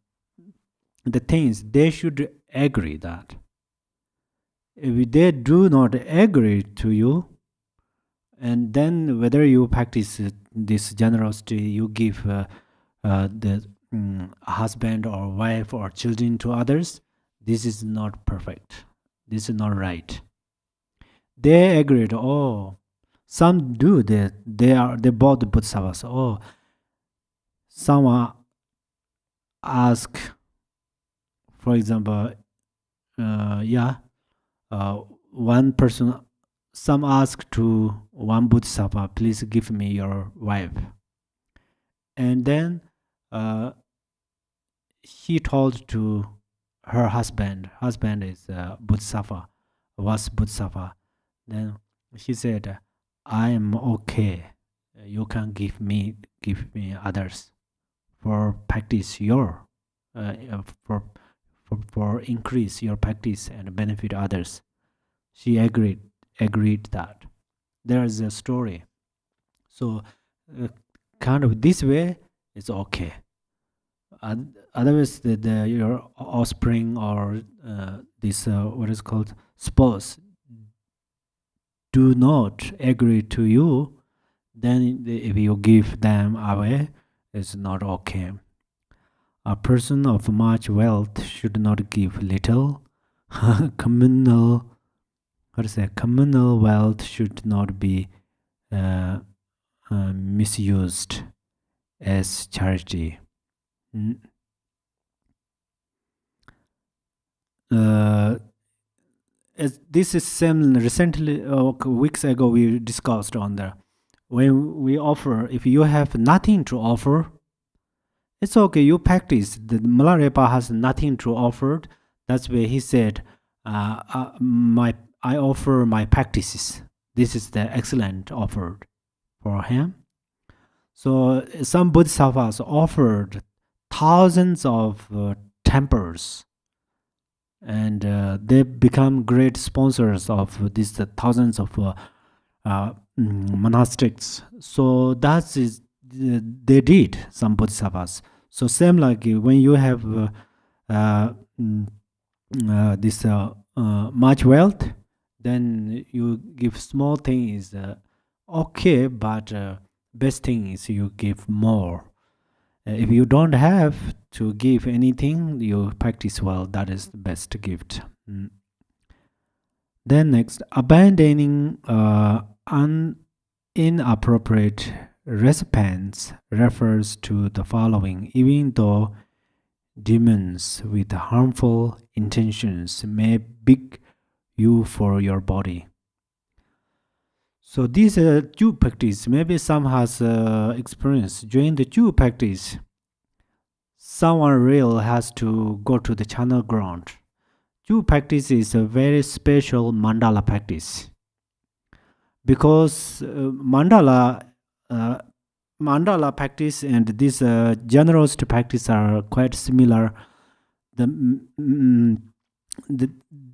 B: the things they should agree that if they do not agree to you, and then whether you practice this generosity, you give the husband or wife or children to others, this is not perfect. This is not right. They agreed. Oh, some do. They bought the bodhisattvas. Oh, someone ask, for example, one person, some ask to one bodhisattva, please give me your wife. And then he told to her husband is bodhisattva, was bodhisattva. Then he said, I am okay. You can give me others for practice your for increase your practice and benefit others. She agreed that. There is a story. So kind of this way it's okay. Otherwise, your offspring or this what is called spouse do not agree to you, then if you give them away, it's not okay. A person of much wealth should not give little. Communal wealth should not be misused as charity. This is same recently, weeks ago we discussed on there. When we offer, if you have nothing to offer, it's okay, you practice. The Malarepa has nothing to offer. That's why he said, I offer my practices. This is the excellent offer for him. So some bodhisattvas offered thousands of temples, and they become great sponsors of these thousands of monastics. So that is they did, some bodhisattvas. So same like when you have this much wealth, then you give small thing is okay, but best thing is you give more. If you don't have to give anything, you practice well, that is the best gift. Then next, abandoning inappropriate recipients refers to the following. Even though demons with harmful intentions may beg you for your body. So this two practice, maybe some has experience during the two practice. Someone real has to go to the channel ground. Two practice is a very special mandala practice because mandala practice and this generosity practice are quite similar.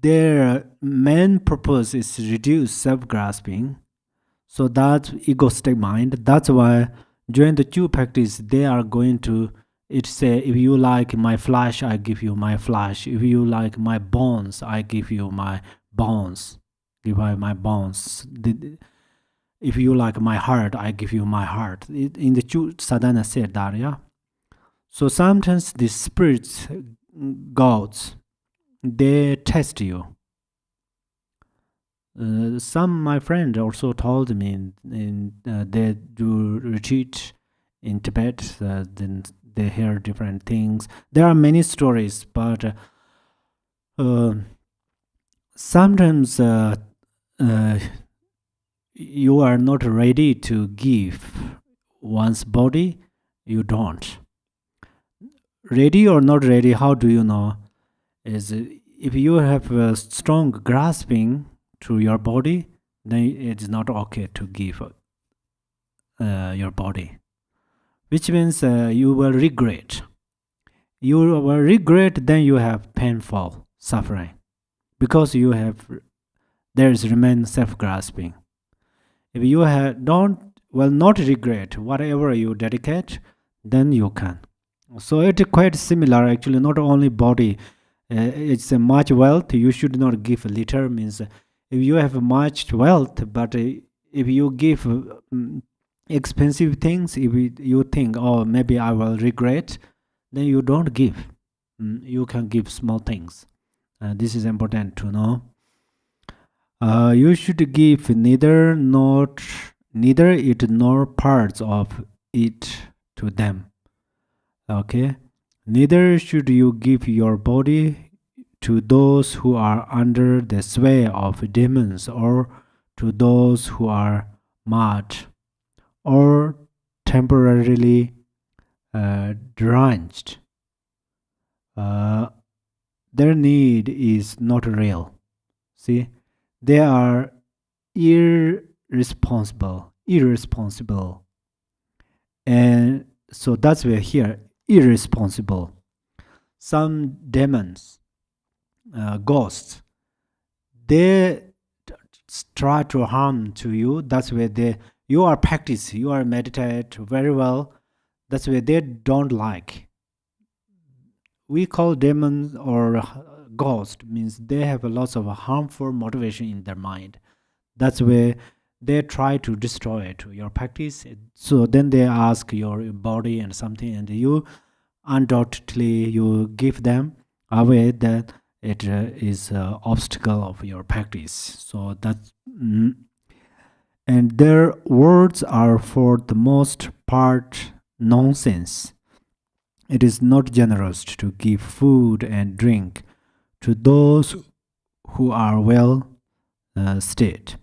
B: Their main purpose is to reduce self-grasping, so that egoistic mind. That's why during the two practice they are going to it say, if you like my flesh, I give you my flesh. If you like my bones, I give you my bones. Give I my bones. If you like my heart, I give you my heart. In the two sadhana said that, yeah. So sometimes the spirits, gods, they test you. Some my friend also told me they do retreat in Tibet. Then they hear different things. There are many stories, but sometimes you are not ready to give one's body. You don't. Ready or not ready, how do you know? Is if you have a strong grasping to your body, then it's not okay to give your body, which means you will regret. You will regret, then you have painful suffering because you have there is remain self-grasping. If you have not regret whatever you dedicate, then you can. So it's quite similar actually. Not only body. It's much wealth, you should not give little. Means if you have much wealth, but if you give expensive things, if you think, oh, maybe I will regret, then you don't give. You can give small things. This is important to know. You should give neither it nor parts of it to them. Okay. Neither should you give your body to those who are under the sway of demons, or to those who are mad or temporarily drenched. Their need is not real. See, they are irresponsible. And so that's where here, irresponsible. Some demons, ghosts, they try to harm to you. That's where you are practice, you are meditate very well. That's where they don't like. We call demons or ghost, means they have a lot of harmful motivation in their mind. That's where they try to destroy it, your practice. So then they ask your body and something, and you undoubtedly you give them away, that it is an obstacle of your practice. So that's and their words are for the most part nonsense. It is not generous to give food and drink to those who are well seated.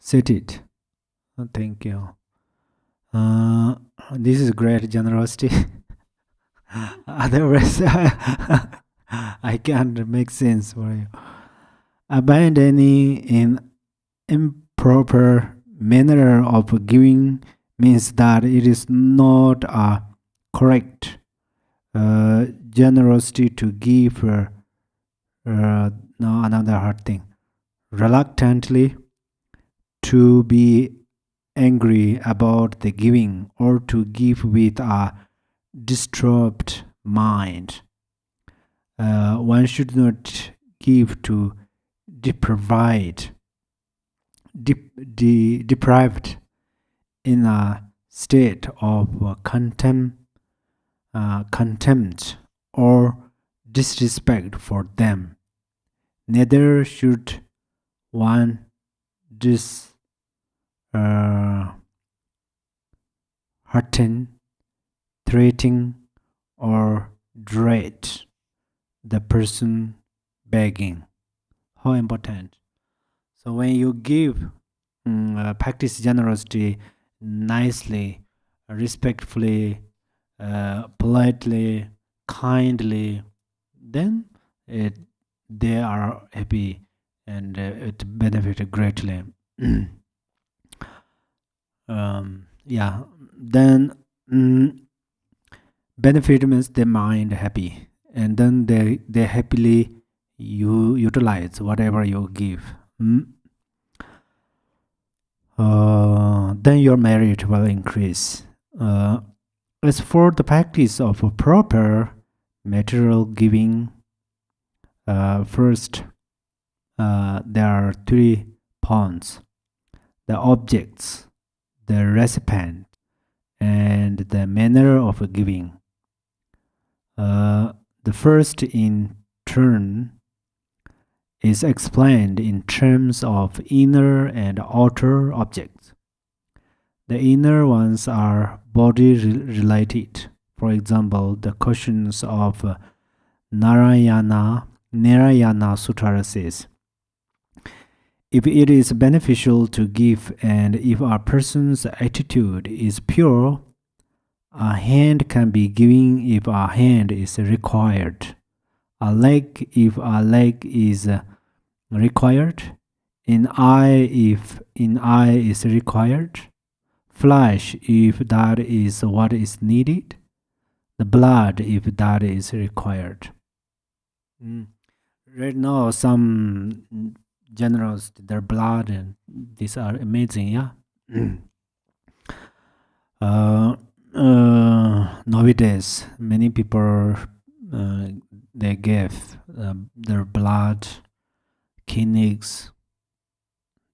B: Thank you. This is great generosity. Otherwise, I can't make sense for you. Abandoning in improper manner of giving means that it is not a correct generosity to give. No, another hard thing. Reluctantly, to be angry about the giving, or to give with a disturbed mind. One should not give to deprived in a state of contempt or disrespect for them. Neither should one hearten, threaten, or dread the person begging. How important. So when you give, practice generosity nicely, respectfully, politely, kindly, then they are happy and it benefit greatly. Yeah, then benefit means they mind happy, and then they happily you utilize whatever you give. Then your merit will increase. As for the practice of a proper material giving, first there are 3 points: the objects, the recipient, and the manner of giving. The first in turn is explained in terms of inner and outer objects. The inner ones are body related. For example, the questions of Narayana Sutra says, if it is beneficial to give and if a person's attitude is pure, a hand can be given if a hand is required, a leg if a leg is required, an eye if an eye is required, flesh if that is what is needed, the blood if that is required. Right now, some generals, their blood, and these are amazing, yeah. Nowadays, many people they give their blood, kidneys.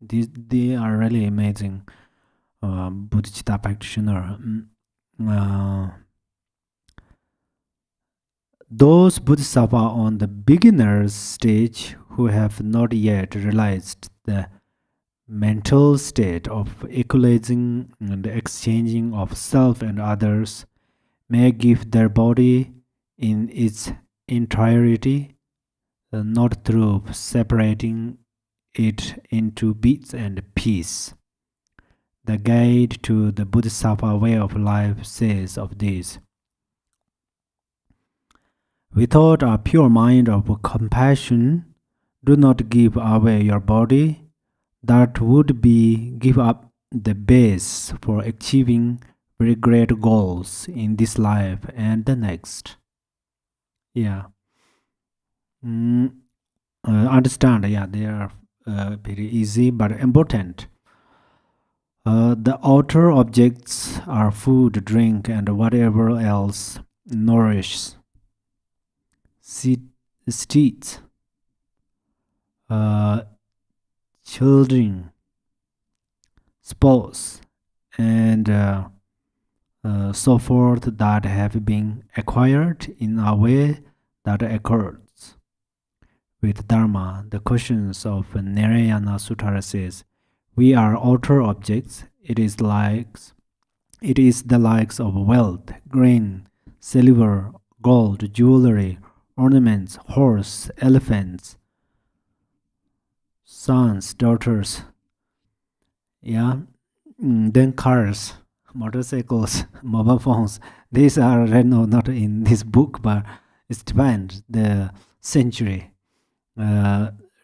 B: They are really amazing. Bodhicitta practitioner. Those bodhisattvas on the beginner's stage who have not yet realized the mental state of equalizing and exchanging of self and others may give their body in its entirety, not through separating it into bits and pieces. The guide to the Bodhisattva way of life says of this: without a pure mind of compassion, do not give away your body. That would be give up the base for achieving very great goals in this life and the next. Yeah. Understand, yeah, they are very easy but important. The outer objects are food, drink, and whatever else nourishes. Streets, children, sports, and so forth that have been acquired in a way that accords with Dharma. The questions of Narayana Sutra says, we are outer objects. It is the likes of wealth, grain, silver, gold, jewelry, ornaments, horse, elephants, sons, daughters. Yeah. Then cars, motorcycles, mobile phones. These are not in this book, but it depends the century.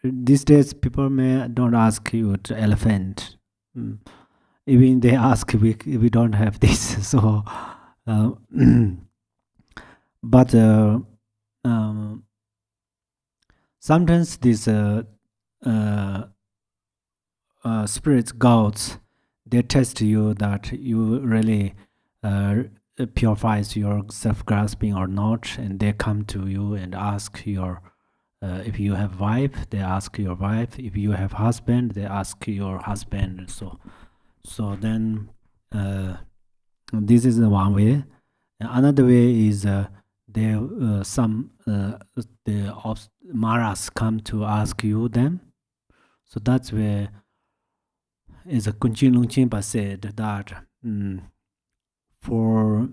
B: These days, people may don't ask you to elephant. Even they ask, we don't have this. So, but sometimes these spirits, gods, they test you that you really purifies your self-grasping or not, and they come to you and ask your if you have wife, they ask your wife. If you have husband, they ask your husband. So then this is the one way. Another way is the maras come to ask you them. So that's where is a Kunchen Lungchenpa said that for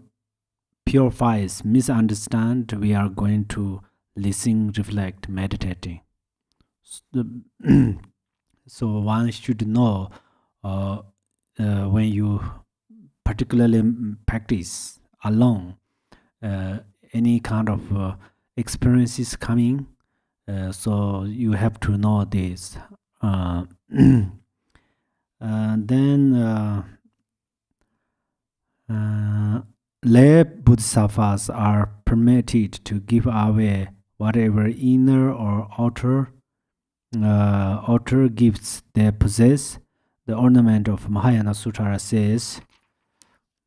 B: purifies misunderstand, we are going to listen, reflect, meditating. So one should know when you particularly practice alone, any kind of experiences coming. So you have to know this. Then lay bodhisattvas are permitted to give away whatever inner or outer gifts they possess. The ornament of Mahayana Sutra says,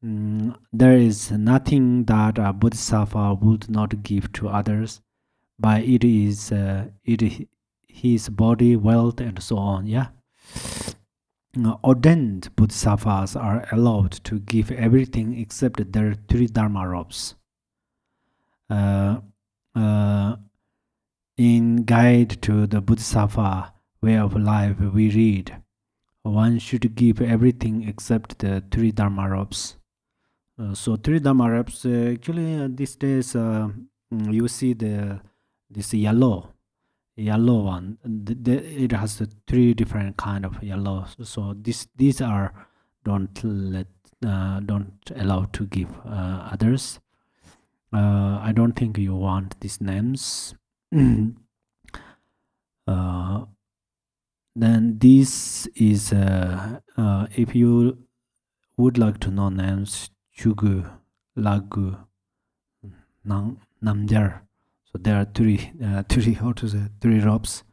B: there is nothing that a bodhisattva would not give to others. By it is his body, wealth, and so on. Yeah. Ordained bodhisattvas are allowed to give everything except their three dharma robes. In Guide to the Bodhisattva Way of Life, we read, one should give everything except the three dharma robes. So three dharma robes, actually these days you see this yellow one. It has three different kind of yellow. So these are don't allow to give others. I don't think you want these names. Then this is if you would like to know names, Chugu, Lagu, Namjar. So there are three robes.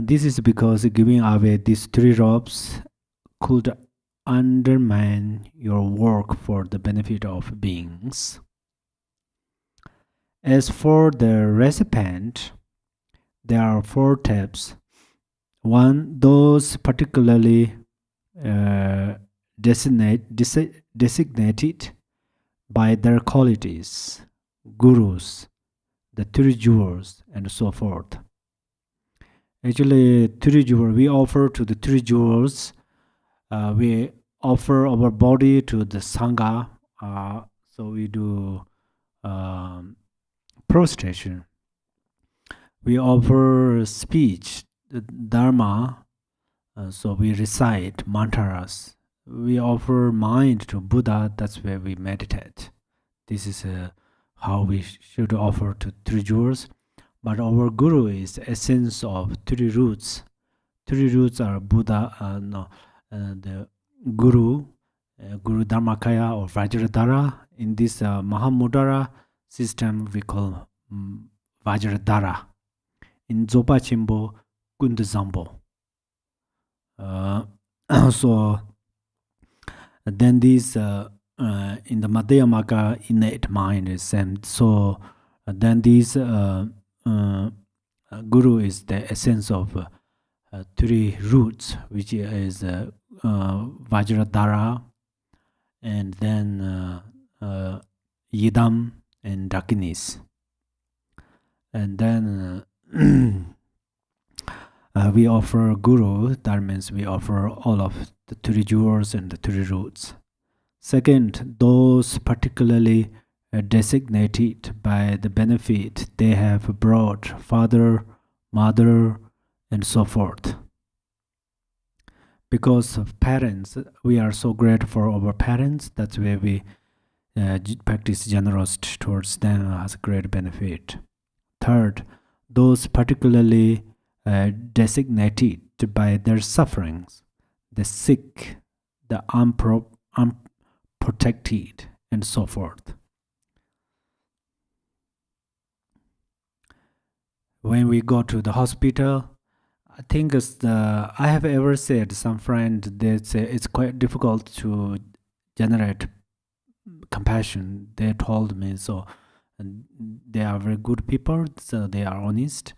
B: This is because giving away these three robes could undermine your work for the benefit of beings. As for the recipient, there are 4 types. 1, those particularly designated by their qualities, gurus, the three jewels, and so forth. Actually, three jewels, we offer to the three jewels, we offer our body to the Sangha, so we do prostration. We offer speech, the Dharma, so we recite mantras. We offer mind to Buddha, that's where we meditate. This is how we should offer to three jewels. But our guru is essence of three roots. Three roots are Buddha, the guru, Guru Dharmakaya or Vajradhara. In this Mahamudara system, we call Vajradhara. In Zopa Chimbo, Kundazambo. So then these in the Madhyamaka innate mind is same. So then these guru is the essence of three roots, which is Vajradhara, and then Yidam and Dakinis. And then we offer guru, that means we offer all of the three jewels and the three roots. Second, those particularly designated by the benefit they have brought, father, mother, and so forth. Because of parents, we are so grateful for our parents, that's where we practice generosity towards them as a great benefit. Third, those particularly designated by their sufferings, the sick, the unprotected, and so forth. When we go to the hospital, I think I have ever said some friend that say it's quite difficult to generate compassion. They told me so. They are very good people, so they are honest.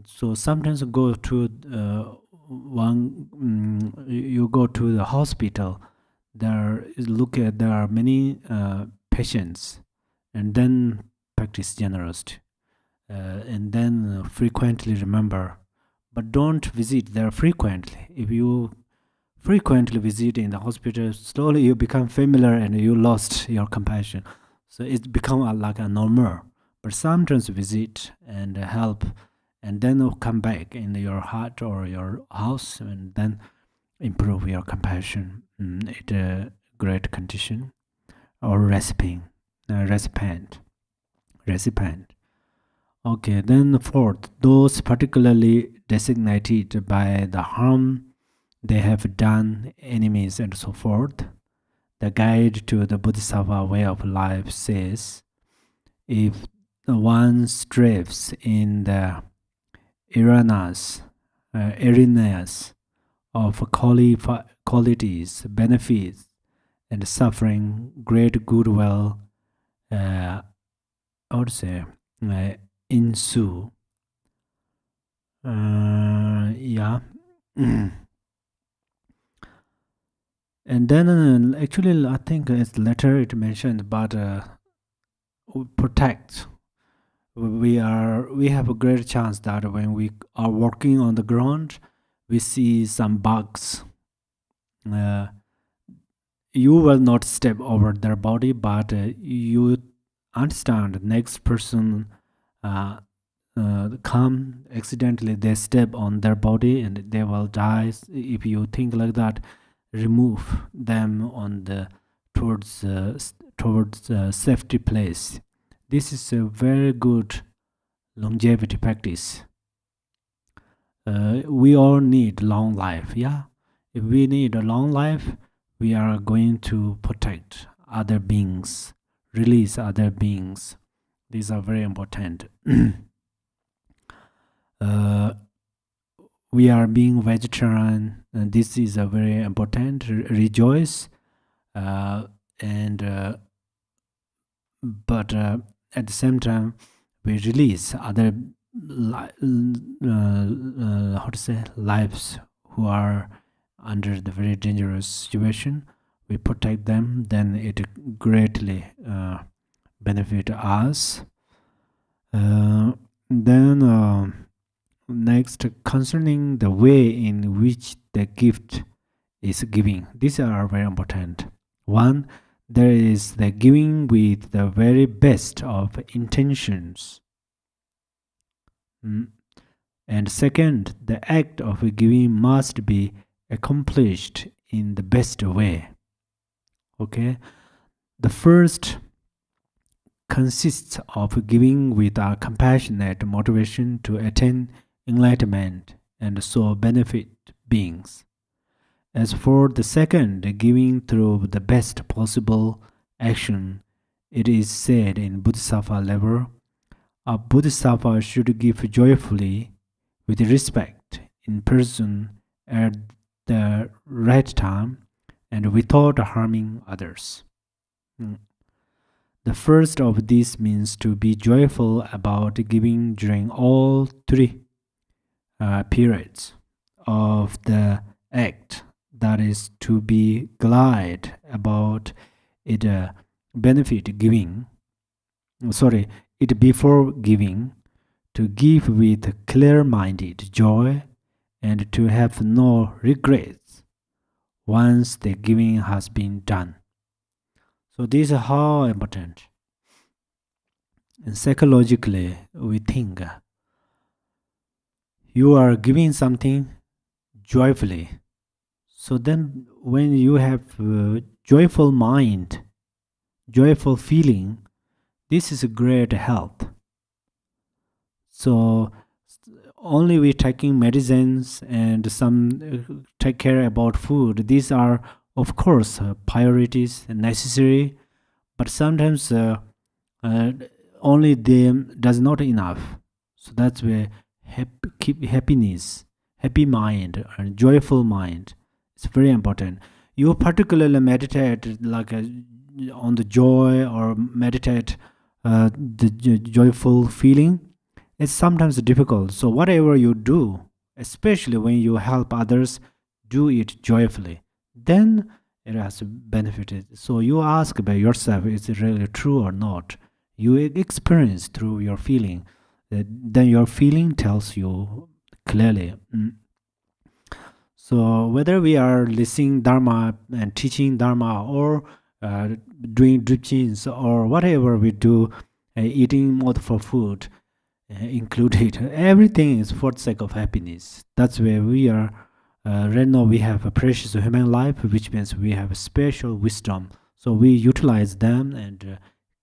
B: So sometimes you go to you go to the hospital. There are many patients, and then practice generosity, and then frequently remember. But don't visit there frequently. If you frequently visit in the hospital, slowly you become familiar and you lost your compassion. So it's become like a normal. But sometimes visit and help and then come back in your heart or your house, and then improve your compassion. It's a great condition or recipient. Okay, then fourth, those particularly designated by the harm they have done, enemies, and so forth. The guide to the Bodhisattva way of life says, if one strives in the arenas of qualities, benefits, and suffering, great goodwill, I would say, ensue. Yeah. And then actually, I think it's later it mentioned, but protect. We have a great chance that when we are walking on the ground, we see some bugs. You will not step over their body, but you understand the next person come accidentally, they step on their body and they will die. If you think like that, remove them on the towards safety place. This is a very good longevity practice. We all need long life. Yeah, if we need a long life, we are going to protect other beings, release other beings. These are very important. We are being vegetarian, and this is a very important. Rejoice, and but at the same time, we release other how to say lives who are under the very dangerous situation. We protect them, then it greatly benefit us. Then next, concerning the way in which the gift is giving, these are very important. One, there is the giving with the very best of intentions. And second, the act of giving must be accomplished in the best way. Okay, the first consists of giving with a compassionate motivation to attain enlightenment and so benefit beings. As for the second, giving through the best possible action, it is said in Bodhisattva level, a Bodhisattva should give joyfully, with respect, in person, at the right time, and without harming others. The first of these means to be joyful about giving during all three periods of the act. That is to be glad about it benefit giving. It before giving, to give with clear-minded joy, and to have no regrets once the giving has been done. So this is how important. And psychologically, we think you are giving something joyfully. So then when you have joyful mind, joyful feeling, this is a great health. So only we taking medicines and some take care about food. These are, of course, priorities necessary, but sometimes only them does not enough. So that's where keep happiness, happy mind, and joyful mind. It's very important. You particularly meditate like on the joy, or meditate the joyful feeling. It's sometimes difficult. So whatever you do, especially when you help others, do it joyfully. Then it has benefited. So you ask about yourself, is it really true or not? You experience through your feeling. Then your feeling tells you clearly. So whether we are listening Dharma and teaching Dharma, or doing drip or whatever we do, eating multiple food, included. Everything is for the sake of happiness. That's where we are. Right now, we have a precious human life, which means we have a special wisdom. So we utilize them and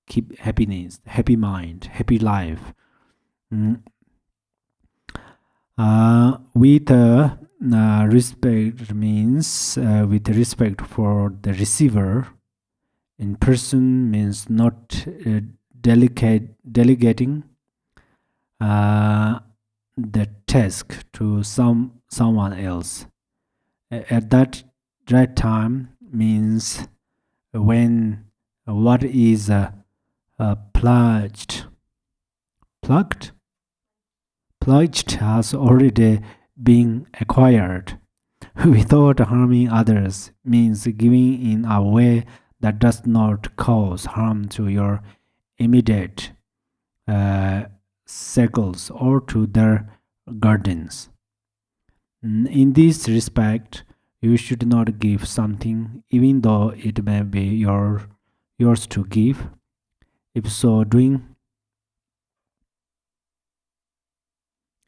B: keep happiness, happy mind, happy life. With respect means with respect for the receiver. In person means not delegating the task to someone else. At that right time means when what is pledged has already been acquired without harming others means giving in a way that does not cause harm to your immediate circles or to their gardens. In this respect, you should not give something even though it may be yours to give. If so doing,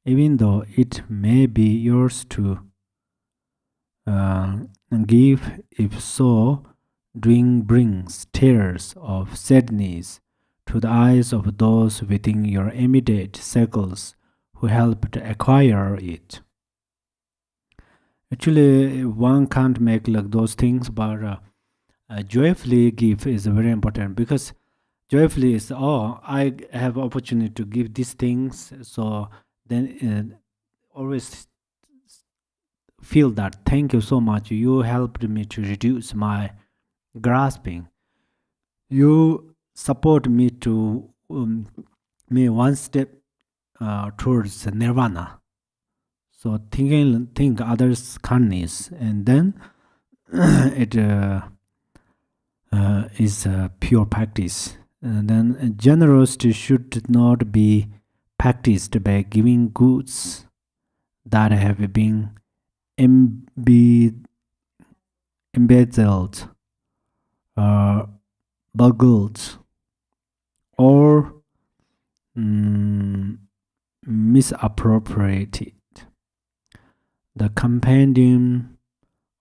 B: even though it may be yours to give, if so doing brings tears of sadness to the eyes of those within your immediate circles who helped acquire it. Actually, one can't make like those things, but joyfully give is very important, because joyfully is, oh, I have opportunity to give these things, so then always feel that thank you so much, you helped me to reduce my grasping, you support me to me one step towards nirvana. So think others' kindness, and then it is pure practice. And then generosity should not be practiced by giving goods that have been embezzled, buggled, or misappropriated. The compendium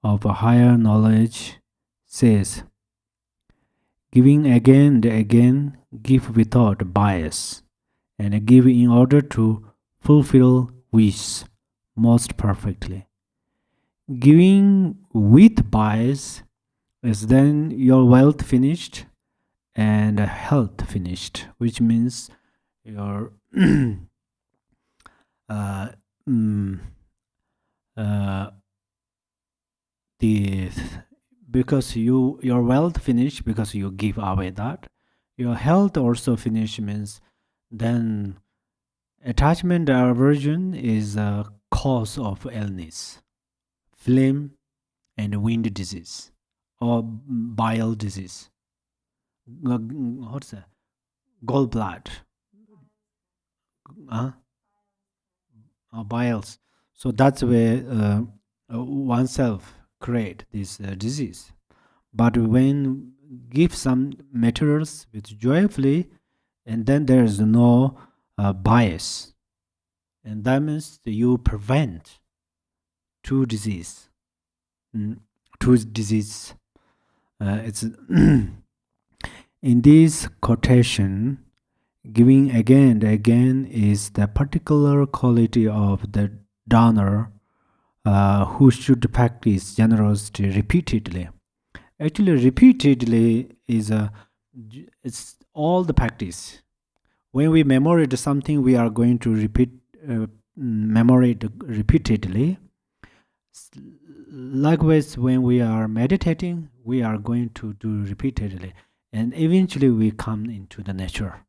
B: of a higher knowledge says, giving again and again, give without bias, and give in order to fulfill wish most perfectly. Giving with bias is then your wealth finished and health finished, which means your because your wealth finished because you give away that, your health also finished means then attachment aversion is a cause of illness, phlegm and wind disease or bile disease. What's that? Gallbladder. Biles. So that's where oneself create this disease. But when give some materials with joyfully, and then there is no bias, and that means that you prevent two disease. It's in this quotation, giving again and again is the particular quality of the donor who should practice generosity repeatedly. Actually, repeatedly is it's all the practice. When we memorize something, we are going to memorize repeatedly. Likewise, when we are meditating, we are going to do repeatedly, and eventually we come into the nature.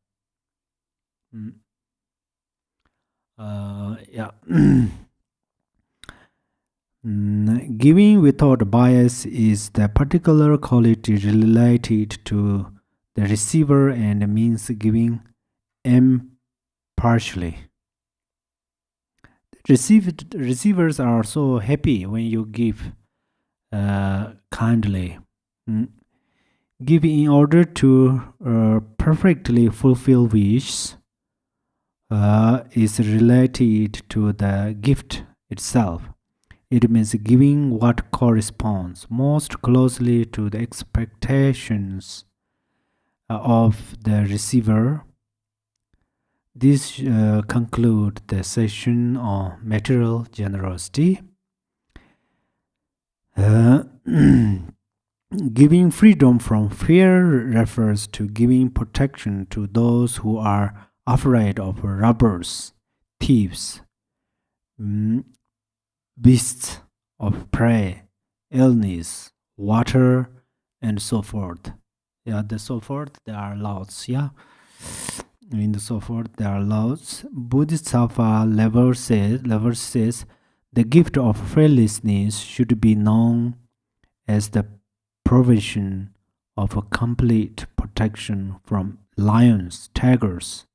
B: Giving without bias is the particular quality related to the receiver and means giving impartially. Receivers are so happy when you give kindly. Give in order to perfectly fulfill wishes. is related to the gift itself. It means giving what corresponds most closely to the expectations of the receiver. This concludes the session on material generosity. Giving freedom from fear refers to giving protection to those who are afraid of robbers, thieves, beasts of prey, illness, water, and so forth. Yeah, the so forth, there are lots. Yeah, in the so forth, there are lots. Bodhisattva level says the gift of fearlessness should be known as the provision of a complete protection from lions, tigers,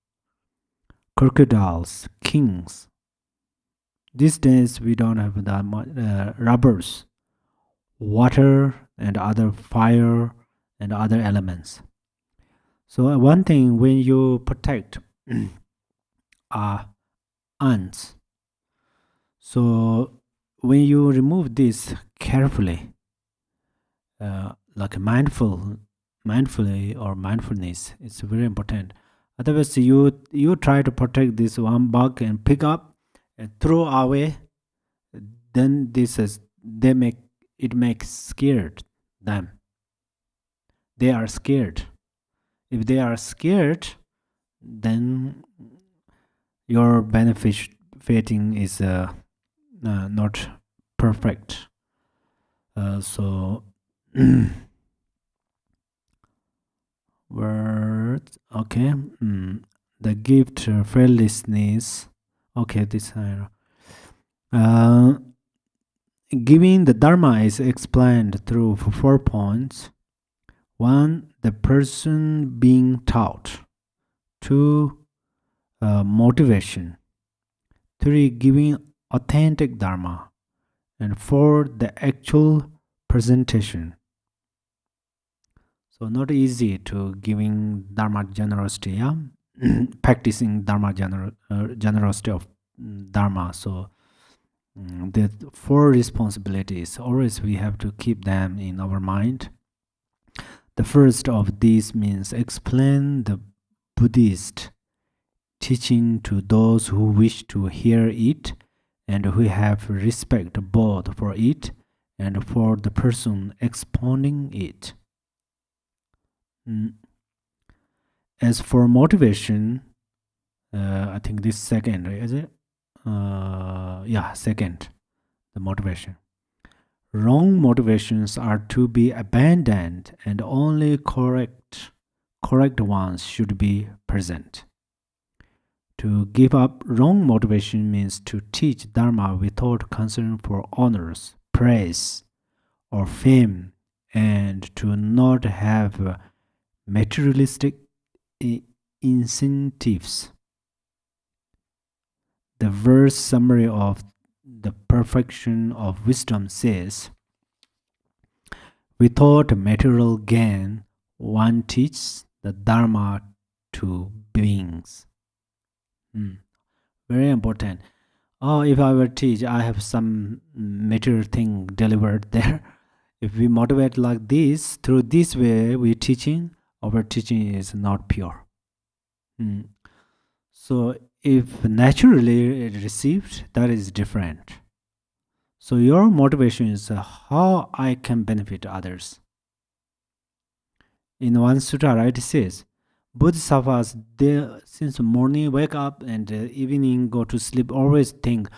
B: crocodiles, kings. These days we don't have that much robbers, water, and other fire and other elements. So one thing, when you protect ants, so when you remove this carefully, like mindfully or mindfulness, it's very important. Otherwise, you try to protect this one bug and pick up and throw away, then it makes scared them. They are scared. If they are scared, then your benefiting is not perfect. So words, okay. The gift fearlessness. Okay, this giving the Dharma is explained through 4 points. 1, the person being taught. 2, motivation. 3, giving authentic Dharma. And 4, the actual presentation. So not easy to giving Dharma generosity, yeah? Practicing Dharma generosity of Dharma. So the 4 responsibilities, always we have to keep them in our mind. The first of these means explain the Buddhist teaching to those who wish to hear it and who have respect both for it and for the person expounding it. As for motivation, I think this second, is it? Yeah, second, the motivation. Wrong motivations are to be abandoned and only correct ones should be present. To give up wrong motivation means to teach Dharma without concern for honors, praise, or fame, and to not have materialistic incentives. The verse summary of the perfection of wisdom says, without material gain, one teaches the Dharma to beings. Very important. Oh, if I were to teach, I have some material thing delivered there. If we motivate like this, through this way we're teaching, our teaching is not pure. So if naturally received, that is different. So your motivation is how I can benefit others. In one sutta, it says, Bodhisattvas, they, since morning wake up and evening go to sleep, always think,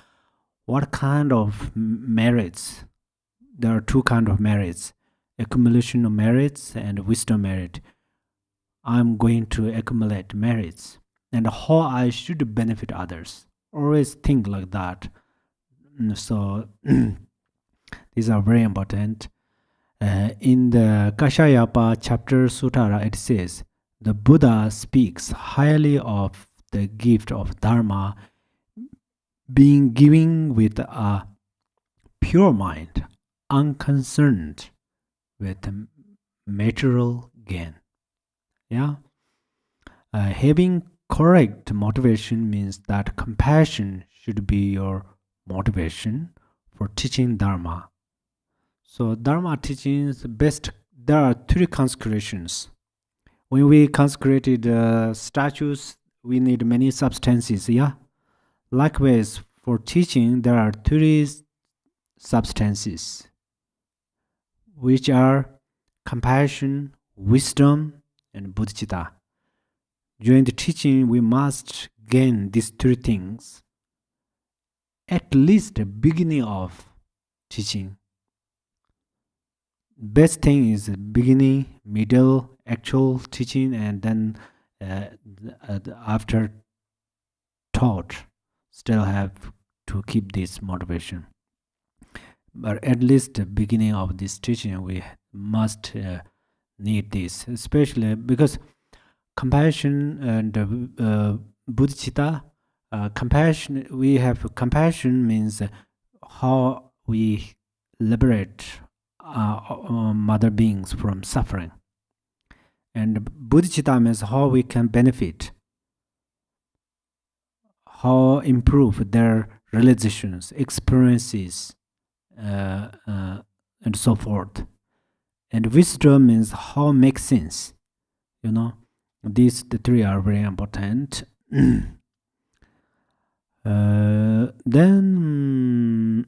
B: what kind of merits? There are 2 kinds of merits, accumulation of merits and wisdom merit. I'm going to accumulate merits and how I should benefit others. Always think like that. So these are very important. In the Kashayapa chapter Sutta, it says, the Buddha speaks highly of the gift of Dharma being given with a pure mind, unconcerned with material gain. Yeah, having correct motivation means that compassion should be your motivation for teaching Dharma. So Dharma teachings best, there are three consecrations. When we consecrated statues, we need many substances, yeah? Likewise, for teaching, there are three substances, which are compassion, wisdom, and bodhicitta. During the teaching, we must gain these three things, at least the beginning of teaching. Best thing is the beginning, middle, actual teaching, and then after thought, still have to keep this motivation. But at least the beginning of this teaching, we must need this, especially because compassion and bodhicitta. Compassion, we have compassion means how we liberate mother beings from suffering, and bodhicitta means how we can benefit, how improve their realizations, experiences, and so forth. And wisdom means how make sense. These the three are very important. Then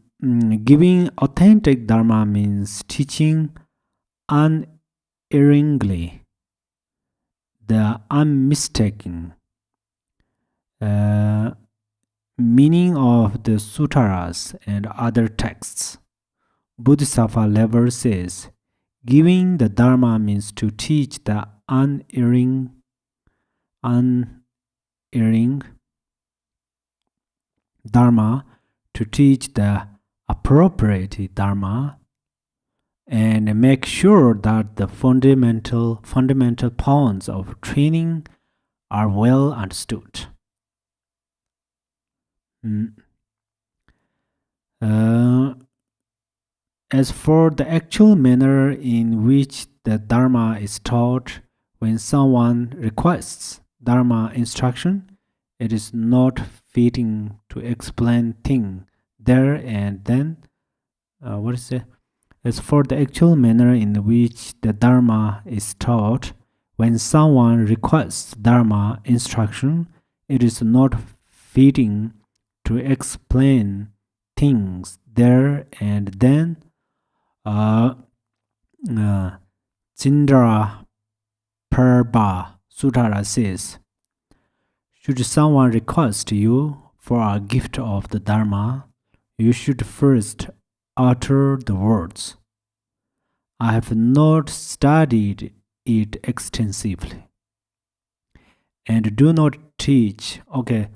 B: giving authentic Dharma means teaching unerringly, the unmistaken meaning of the sutras and other texts. Bodhisattva level says, giving the Dharma means to teach the unerring Dharma, to teach the appropriate Dharma, and make sure that the fundamental points of training are well understood. As for the actual manner in which the Dharma is taught, when someone requests Dharma instruction, it is not fitting to explain things there and then. As for the actual manner in which the Dharma is taught, when someone requests Dharma instruction, it is not fitting to explain things there and then. Chindra Parba Sutara says, should someone request you for a gift of the Dharma, you should first utter the words, I have not studied it extensively, and do not teach. Okay,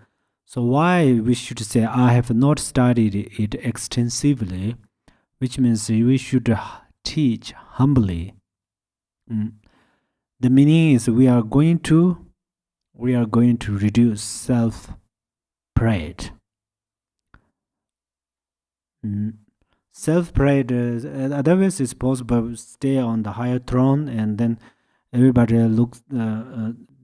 B: so why we should say I have not studied it extensively, which means we should teach humbly. The meaning is we are going to reduce self-pride. Self-pride, otherwise it's possible to stay on the higher throne, and then everybody looks,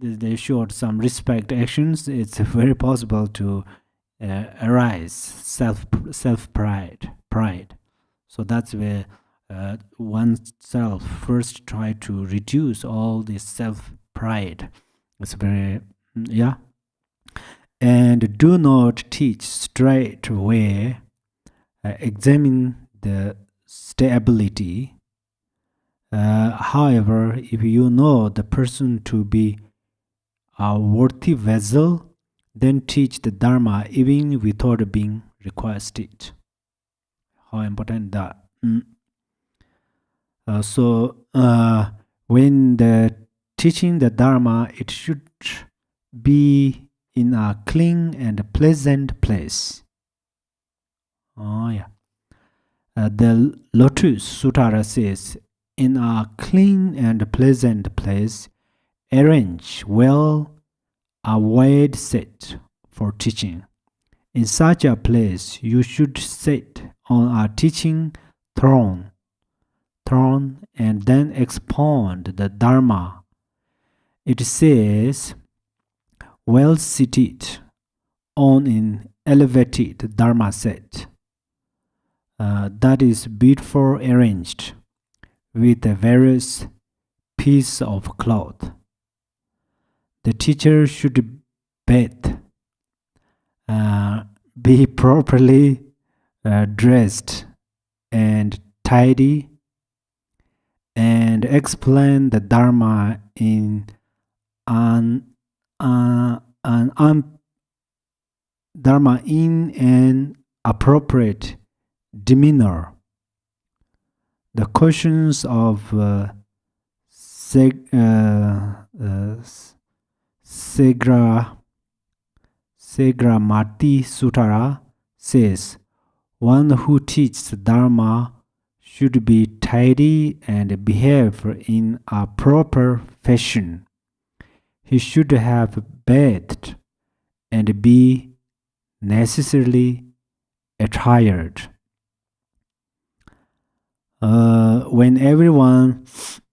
B: they showed some respect actions. It's very possible to arise self-pride. So that's where oneself first try to reduce all this self-pride. It's very, and do not teach straight away. Examine the stability. However, if you know the person to be a worthy vessel, then teach the Dharma even without being requested. How important that. When the teaching the Dharma, it should be in a clean and pleasant place. The Lotus Sutara says, in a clean and pleasant place, arrange well a wide set for teaching. In such a place, you should sit on a teaching throne, and then expound the Dharma. It says, well seated on an elevated Dharma set that is beautifully arranged with the various pieces of cloth. The teacher should bathe, be properly dressed and tidy, and explain the Dharma in Dharma in an appropriate demeanor. The questions of Segramati Sutara says, one who teaches Dharma should be tidy and behave in a proper fashion. He should have bathed and be necessarily attired. When everyone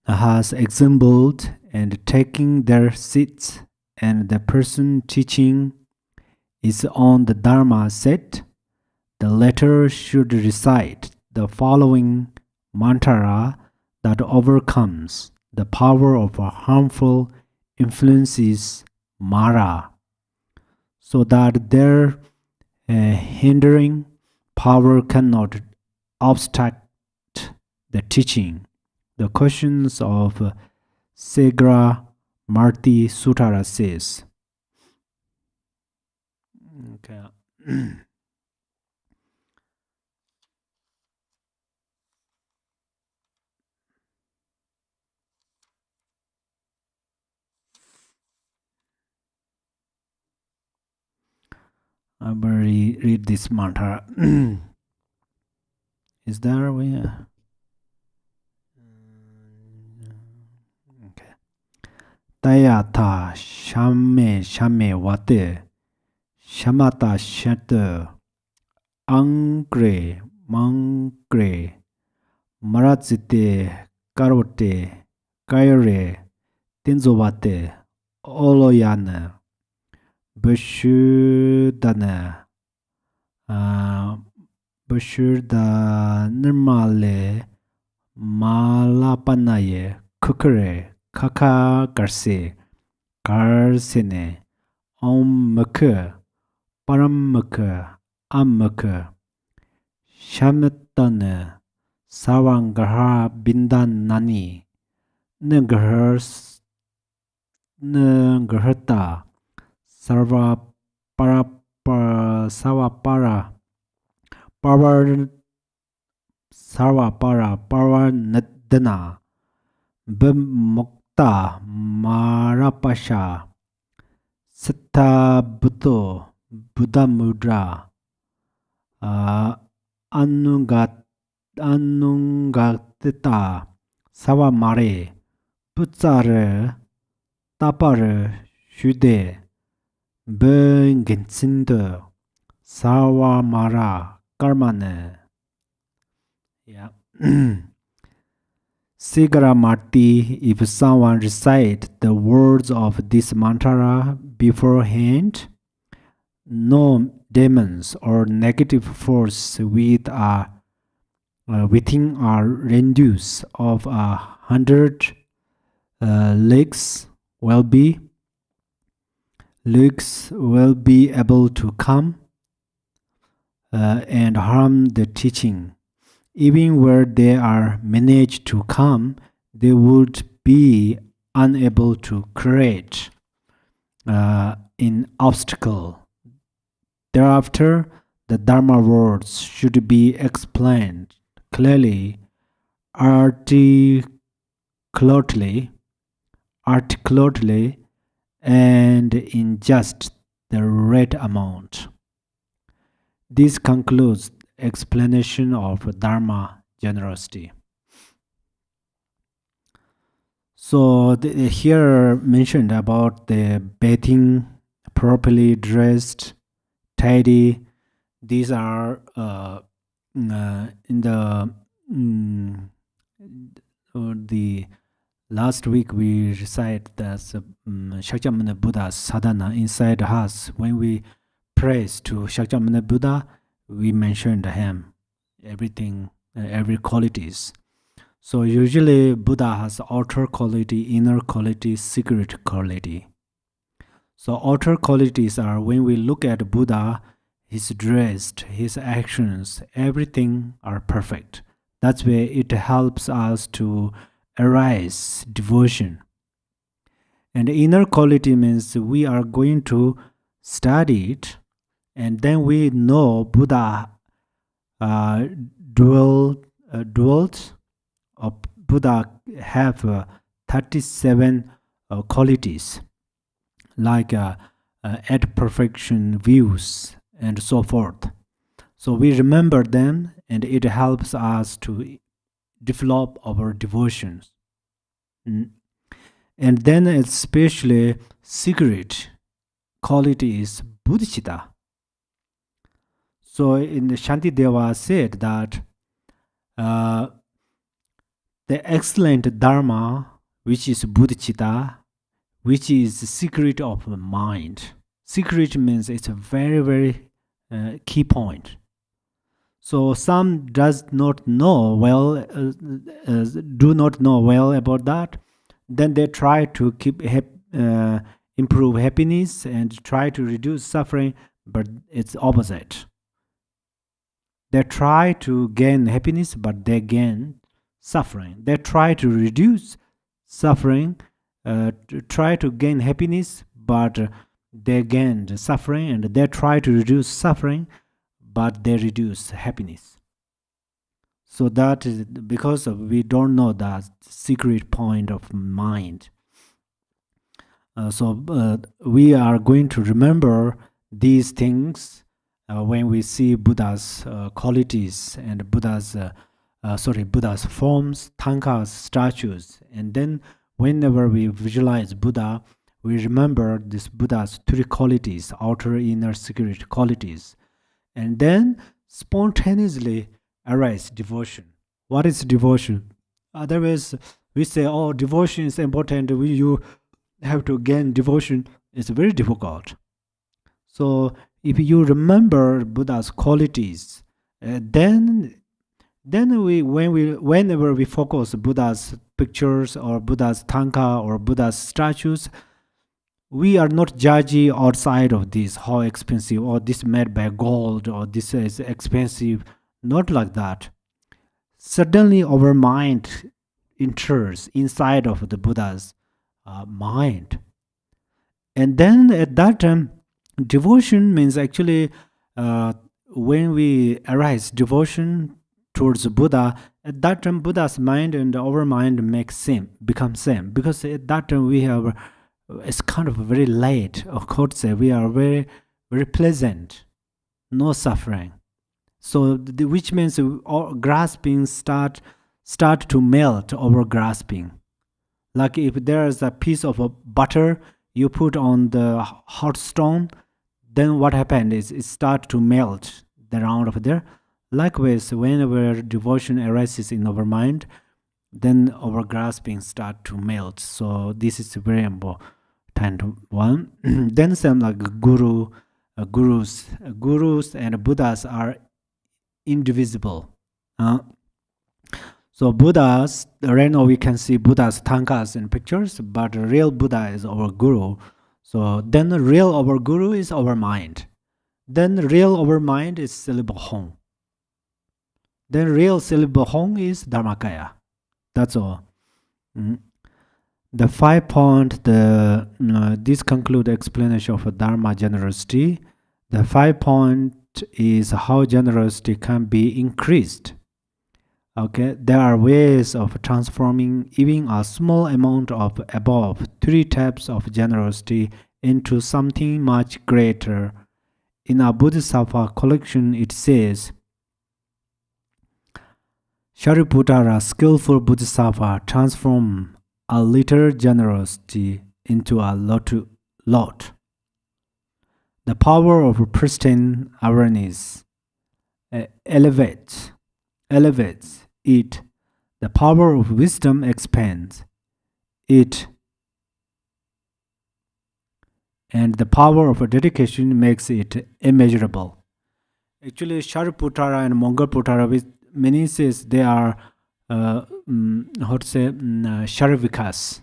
B: has assembled and taken their seats and the person teaching is on the Dharma set, the latter should recite the following mantra that overcomes the power of harmful influences, Mara, so that their hindering power cannot obstruct the teaching. The questions of Segra Marti Sutara says. Okay. I will read this mantra. Is there a way? Okay. Tayata Shame Shame Wate Shamata Shate Angre Mangre Maratzite Karote Kaire Tinzovate Oloyana Bashudana Bashuda Nirmale Malapanaye Kukure Kaka Garse Garsene Om Maka Param Maka Amaka Shamatana Sawangaha Bindan Nani Nagarta Sarva Savapara Power Sarvapara Power Nadana Bimukta Marapasha Sata Buddha Buddha Mudra Anungatita Savamare Putzare Tapare Shude Bengensinder Sawamara Karmane. Yeah. Sigaramati, if someone recite the words of this mantra beforehand, no demons or negative force within a radius of 100 legs will be able to come and harm the teaching. Even where they are managed to come, they would be unable to create an obstacle. Thereafter, the Dharma words should be explained clearly, articulately, and in just the right amount. This concludes explanation of Dharma generosity. So here mentioned about the bathing, properly dressed, tidy. These are in the Last week we recited the Shakyamuni Buddha's sadhana inside us. When we praise to Shakyamuni Buddha, we mentioned him, everything, every qualities. So usually Buddha has outer quality, inner quality, secret quality. So outer qualities are when we look at Buddha, his dress, his actions, everything are perfect. That's where it helps us to arise devotion. And inner quality means we are going to study it, and then we know Buddha dwelt, or Buddha have 37 qualities, like at perfection views and so forth. So we remember them, and it helps us to develop our devotions. And then especially secret quality is bodhicitta. So in the Shantideva said that the excellent dharma, which is bodhicitta, which is the secret of the mind. Secret means it's a very, very key point. So some does not know well, do not know well about that. Then they try to keep improve happiness and try to reduce suffering, but it's opposite. They try to gain happiness, but they gain suffering. They try to reduce suffering, to try to gain happiness, but they gain suffering, and they try to reduce suffering, but they reduce happiness. So that is because we don't know that secret point of mind. So we are going to remember these things when we see Buddha's qualities and Buddha's forms, tankas, statues, and then whenever we visualize Buddha, we remember this Buddha's three qualities, outer, inner, secret qualities, and then spontaneously arise devotion. What is devotion? Otherwise, we say, "Oh, devotion is important. You have to gain devotion." It's very difficult. So if you remember Buddha's qualities, then whenever we focus Buddha's pictures or Buddha's tanka or Buddha's statues, we are not judgy outside of this, how expensive, or this made by gold, or this is expensive. Not like that. Suddenly our mind enters inside of the Buddha's mind. And then at that time, devotion means actually when we arise devotion towards Buddha, at that time Buddha's mind and our mind become same, because at that time we have, it's kind of very light, of course, we are very, very pleasant, no suffering. So which means our grasping start to melt over grasping. Like if there is a piece of butter you put on the hot stone, then what happened is it start to melt around over there. Likewise, whenever devotion arises in our mind, then our grasping start to melt. So this is a very important one. Then some like gurus and Buddhas are indivisible. So Buddhas, right now we can see Buddha's tankas in pictures, but the real Buddha is our guru. So then the real our guru is our mind. Then the real our mind is Silibahong. Then real Silibahong is Dharmakaya. That's all. The 5 point, this conclude explanation of Dharma generosity. The 5 point is how generosity can be increased. Okay, there are ways of transforming even a small amount of above 3 types of generosity into something much greater. In a Bodhisattva collection, it says, Shariputtara, skillful Bodhisattva, transform a little generosity into a lot. The power of pristine awareness elevates it. The power of wisdom expands. it, and the power of dedication makes it immeasurable. Actually, Shariputara and Mongolputara, which many says they are how to say Sharivikas.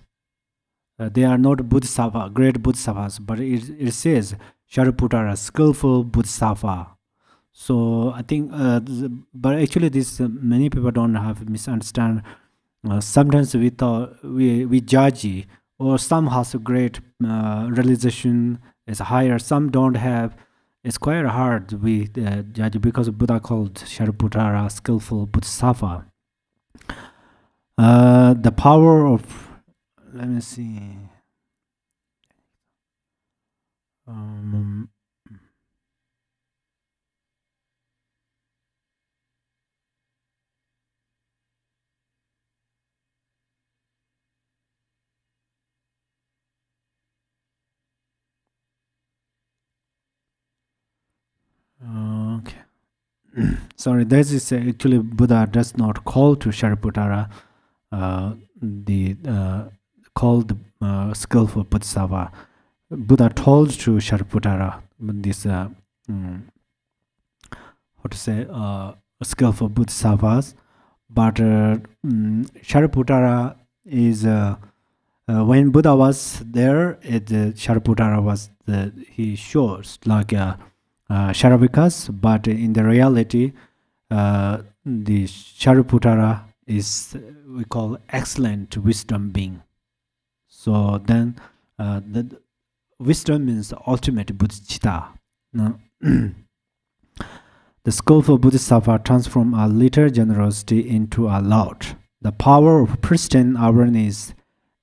B: They are not Bodhisattva, great Bodhisattvas, but it says Shariputara, skillful Bodhisattva. So I think, but actually, this many people don't have misunderstand. Sometimes we thought we judge, or some has a great realization is higher, some don't have. It's quite hard we judge, because Buddha called Shariputara skillful Bodhisattva. The power of, let me see. Okay. Sorry, this is actually Buddha does not call to Shariputara called skillful Bodhisattva. Buddha told to Shariputara this how to say skillful Bodhisattvas, but Shariputara is when Buddha was there, Shariputara was he shows like Sharavikas, but in the reality, the Shariputara is we call excellent wisdom being. So then, the wisdom means the ultimate bodhicitta. No? The skillful Bodhisattva transforms a little generosity into a lot. The power of pristine awareness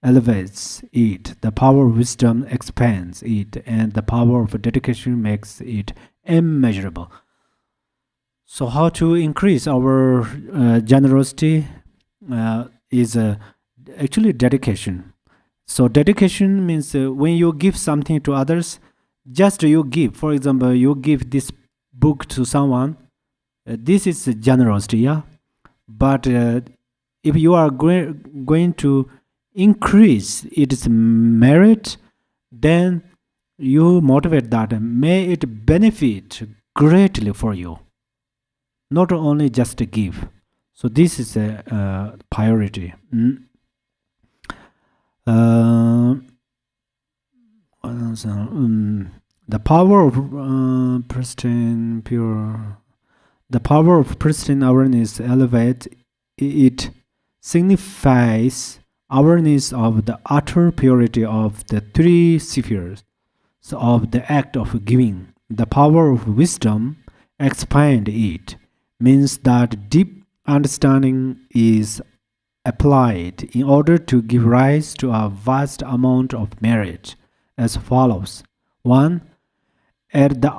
B: elevates it. The power of wisdom expands it, and the power of dedication makes it immeasurable. So how to increase our generosity is actually dedication. So dedication means when you give something to others, just you give. For example, you give this book to someone. This is generosity, yeah. But if you are going to increase its merit, then you motivate that may it benefit greatly for you, not only just to give. So this is a priority. The power of pristine pure. The power of pristine awareness elevates it, signifies awareness of the utter purity of the three spheres, so of the act of giving. The power of wisdom expand it, means that deep understanding is applied in order to give rise to a vast amount of merit, as follows. 1. At the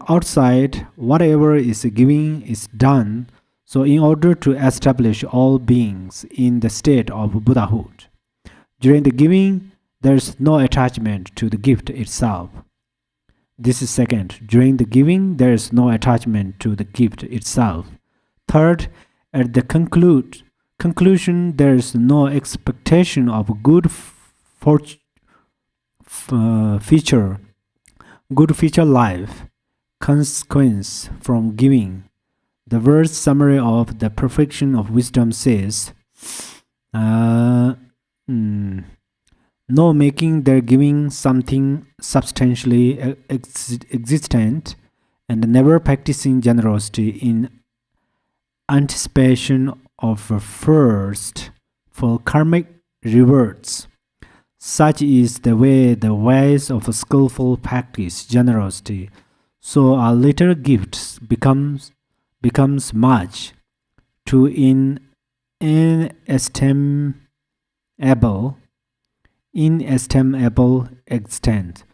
B: outside, whatever is giving is done so in order to establish all beings in the state of Buddhahood. During the giving, there is no attachment to the gift itself. This is second. During the giving, there is no attachment to the gift itself. Third, at the conclusion, there is no expectation of good future life consequence from giving. The verse summary of the perfection of wisdom says, no making their giving something substantially existent, and never practicing generosity in anticipation of first for karmic rewards. Such is the ways of a skillful practice generosity. So a little gift becomes much to inestimable extent.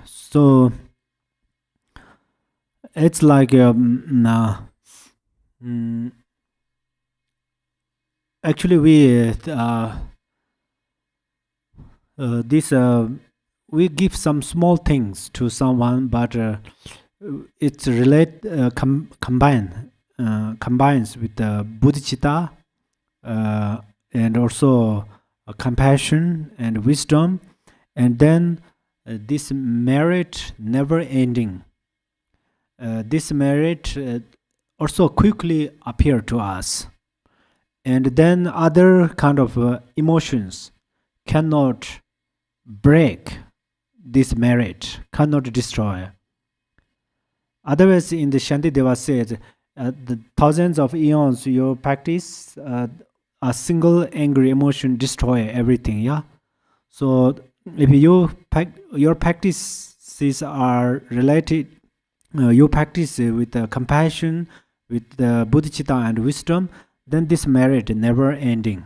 B: So it's like actually we we give some small things to someone, but it's combines with the bodhicitta and also compassion and wisdom, and then this merit never ending. This merit also quickly appear to us, and then other kind of emotions cannot break this merit, cannot destroy. Otherwise, in the Shantideva said, the thousands of eons you practice, a single angry emotion destroy everything. Yeah. So if your practices are related, you practice with compassion, with bodhicitta and wisdom, then this merit never ending.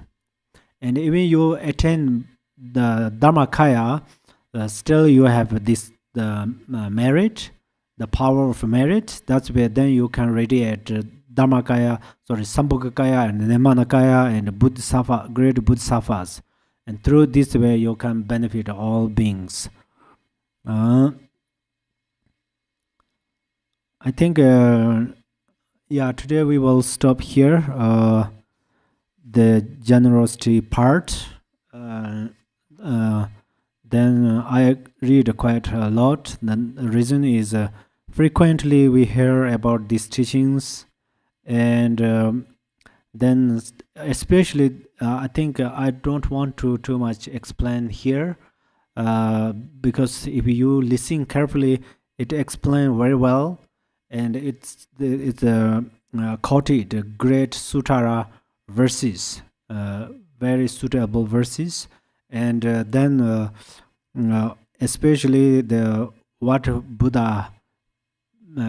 B: And even you attain the Dharmakaya, still you have this merit, the power of merit. That's where then you can radiate Dharmakaya, Sambhogakaya and Nimanakaya and Bodhisattva, great Bodhisattvas. And through this way you can benefit all beings. I think, yeah, today we will stop here. The generosity part. Then I read quite a lot. The reason is frequently we hear about these teachings, and then especially I think I don't want to too much explain here, because if you listen carefully, it explains very well, and it's quoted great sutara verses, very suitable verses, and then especially the what Buddha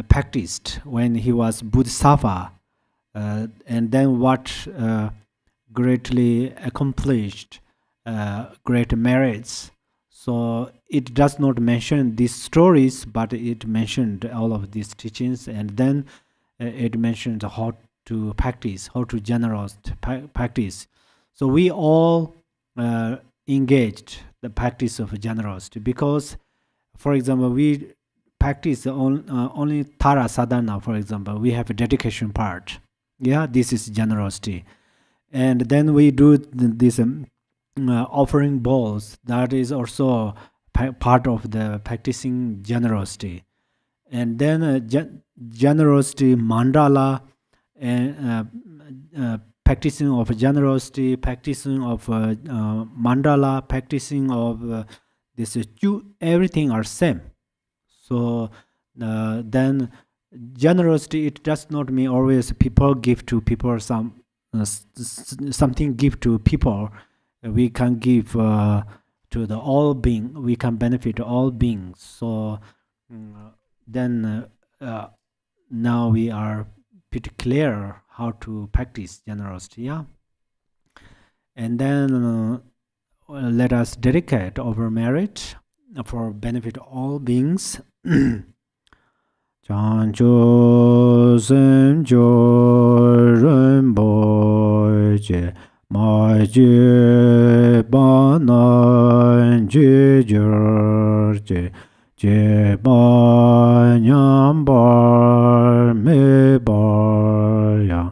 B: practiced when he was Bodhisattva, and then what greatly accomplished great merits. So it does not mention these stories, but it mentioned all of these teachings, and then it mentioned how to practice, how to generous practice. So we all engaged the practice of generosity, because, for example, we practice only Tara Sadhana, for example, we have a dedication part. Yeah, this is generosity. And then we do this offering bowls, that is also part of the practicing generosity. And then generosity mandala, and practicing of generosity, practicing of mandala, practicing of this everything are same. So then generosity, it does not mean always people give to people something, give to people. We can give to the all being, we can benefit all beings. So then now we are pretty clear how to practice generosity. Yeah. And then let us dedicate our merit for benefit all beings. Chancho sem jo ren je ma je ba na je je ba nyam ba me ba ya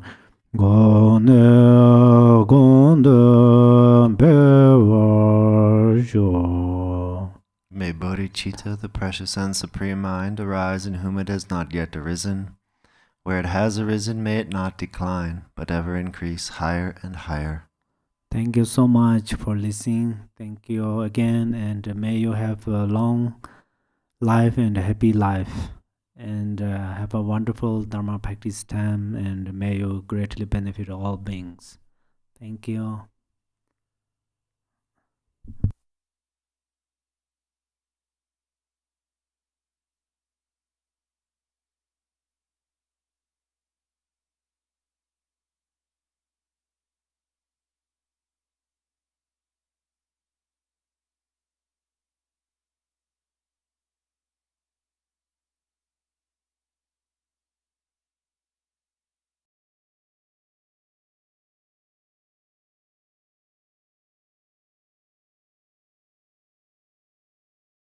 B: go ne gon de be wa jo.
A: May bodhicitta, the precious and supreme mind, arise in whom it has not yet arisen. Where it has arisen, may it not decline, but ever increase higher and higher.
B: Thank you so much for listening. Thank you again, and may you have a long life and a happy life, and have a wonderful Dharma practice time, and may you greatly benefit all beings. Thank you.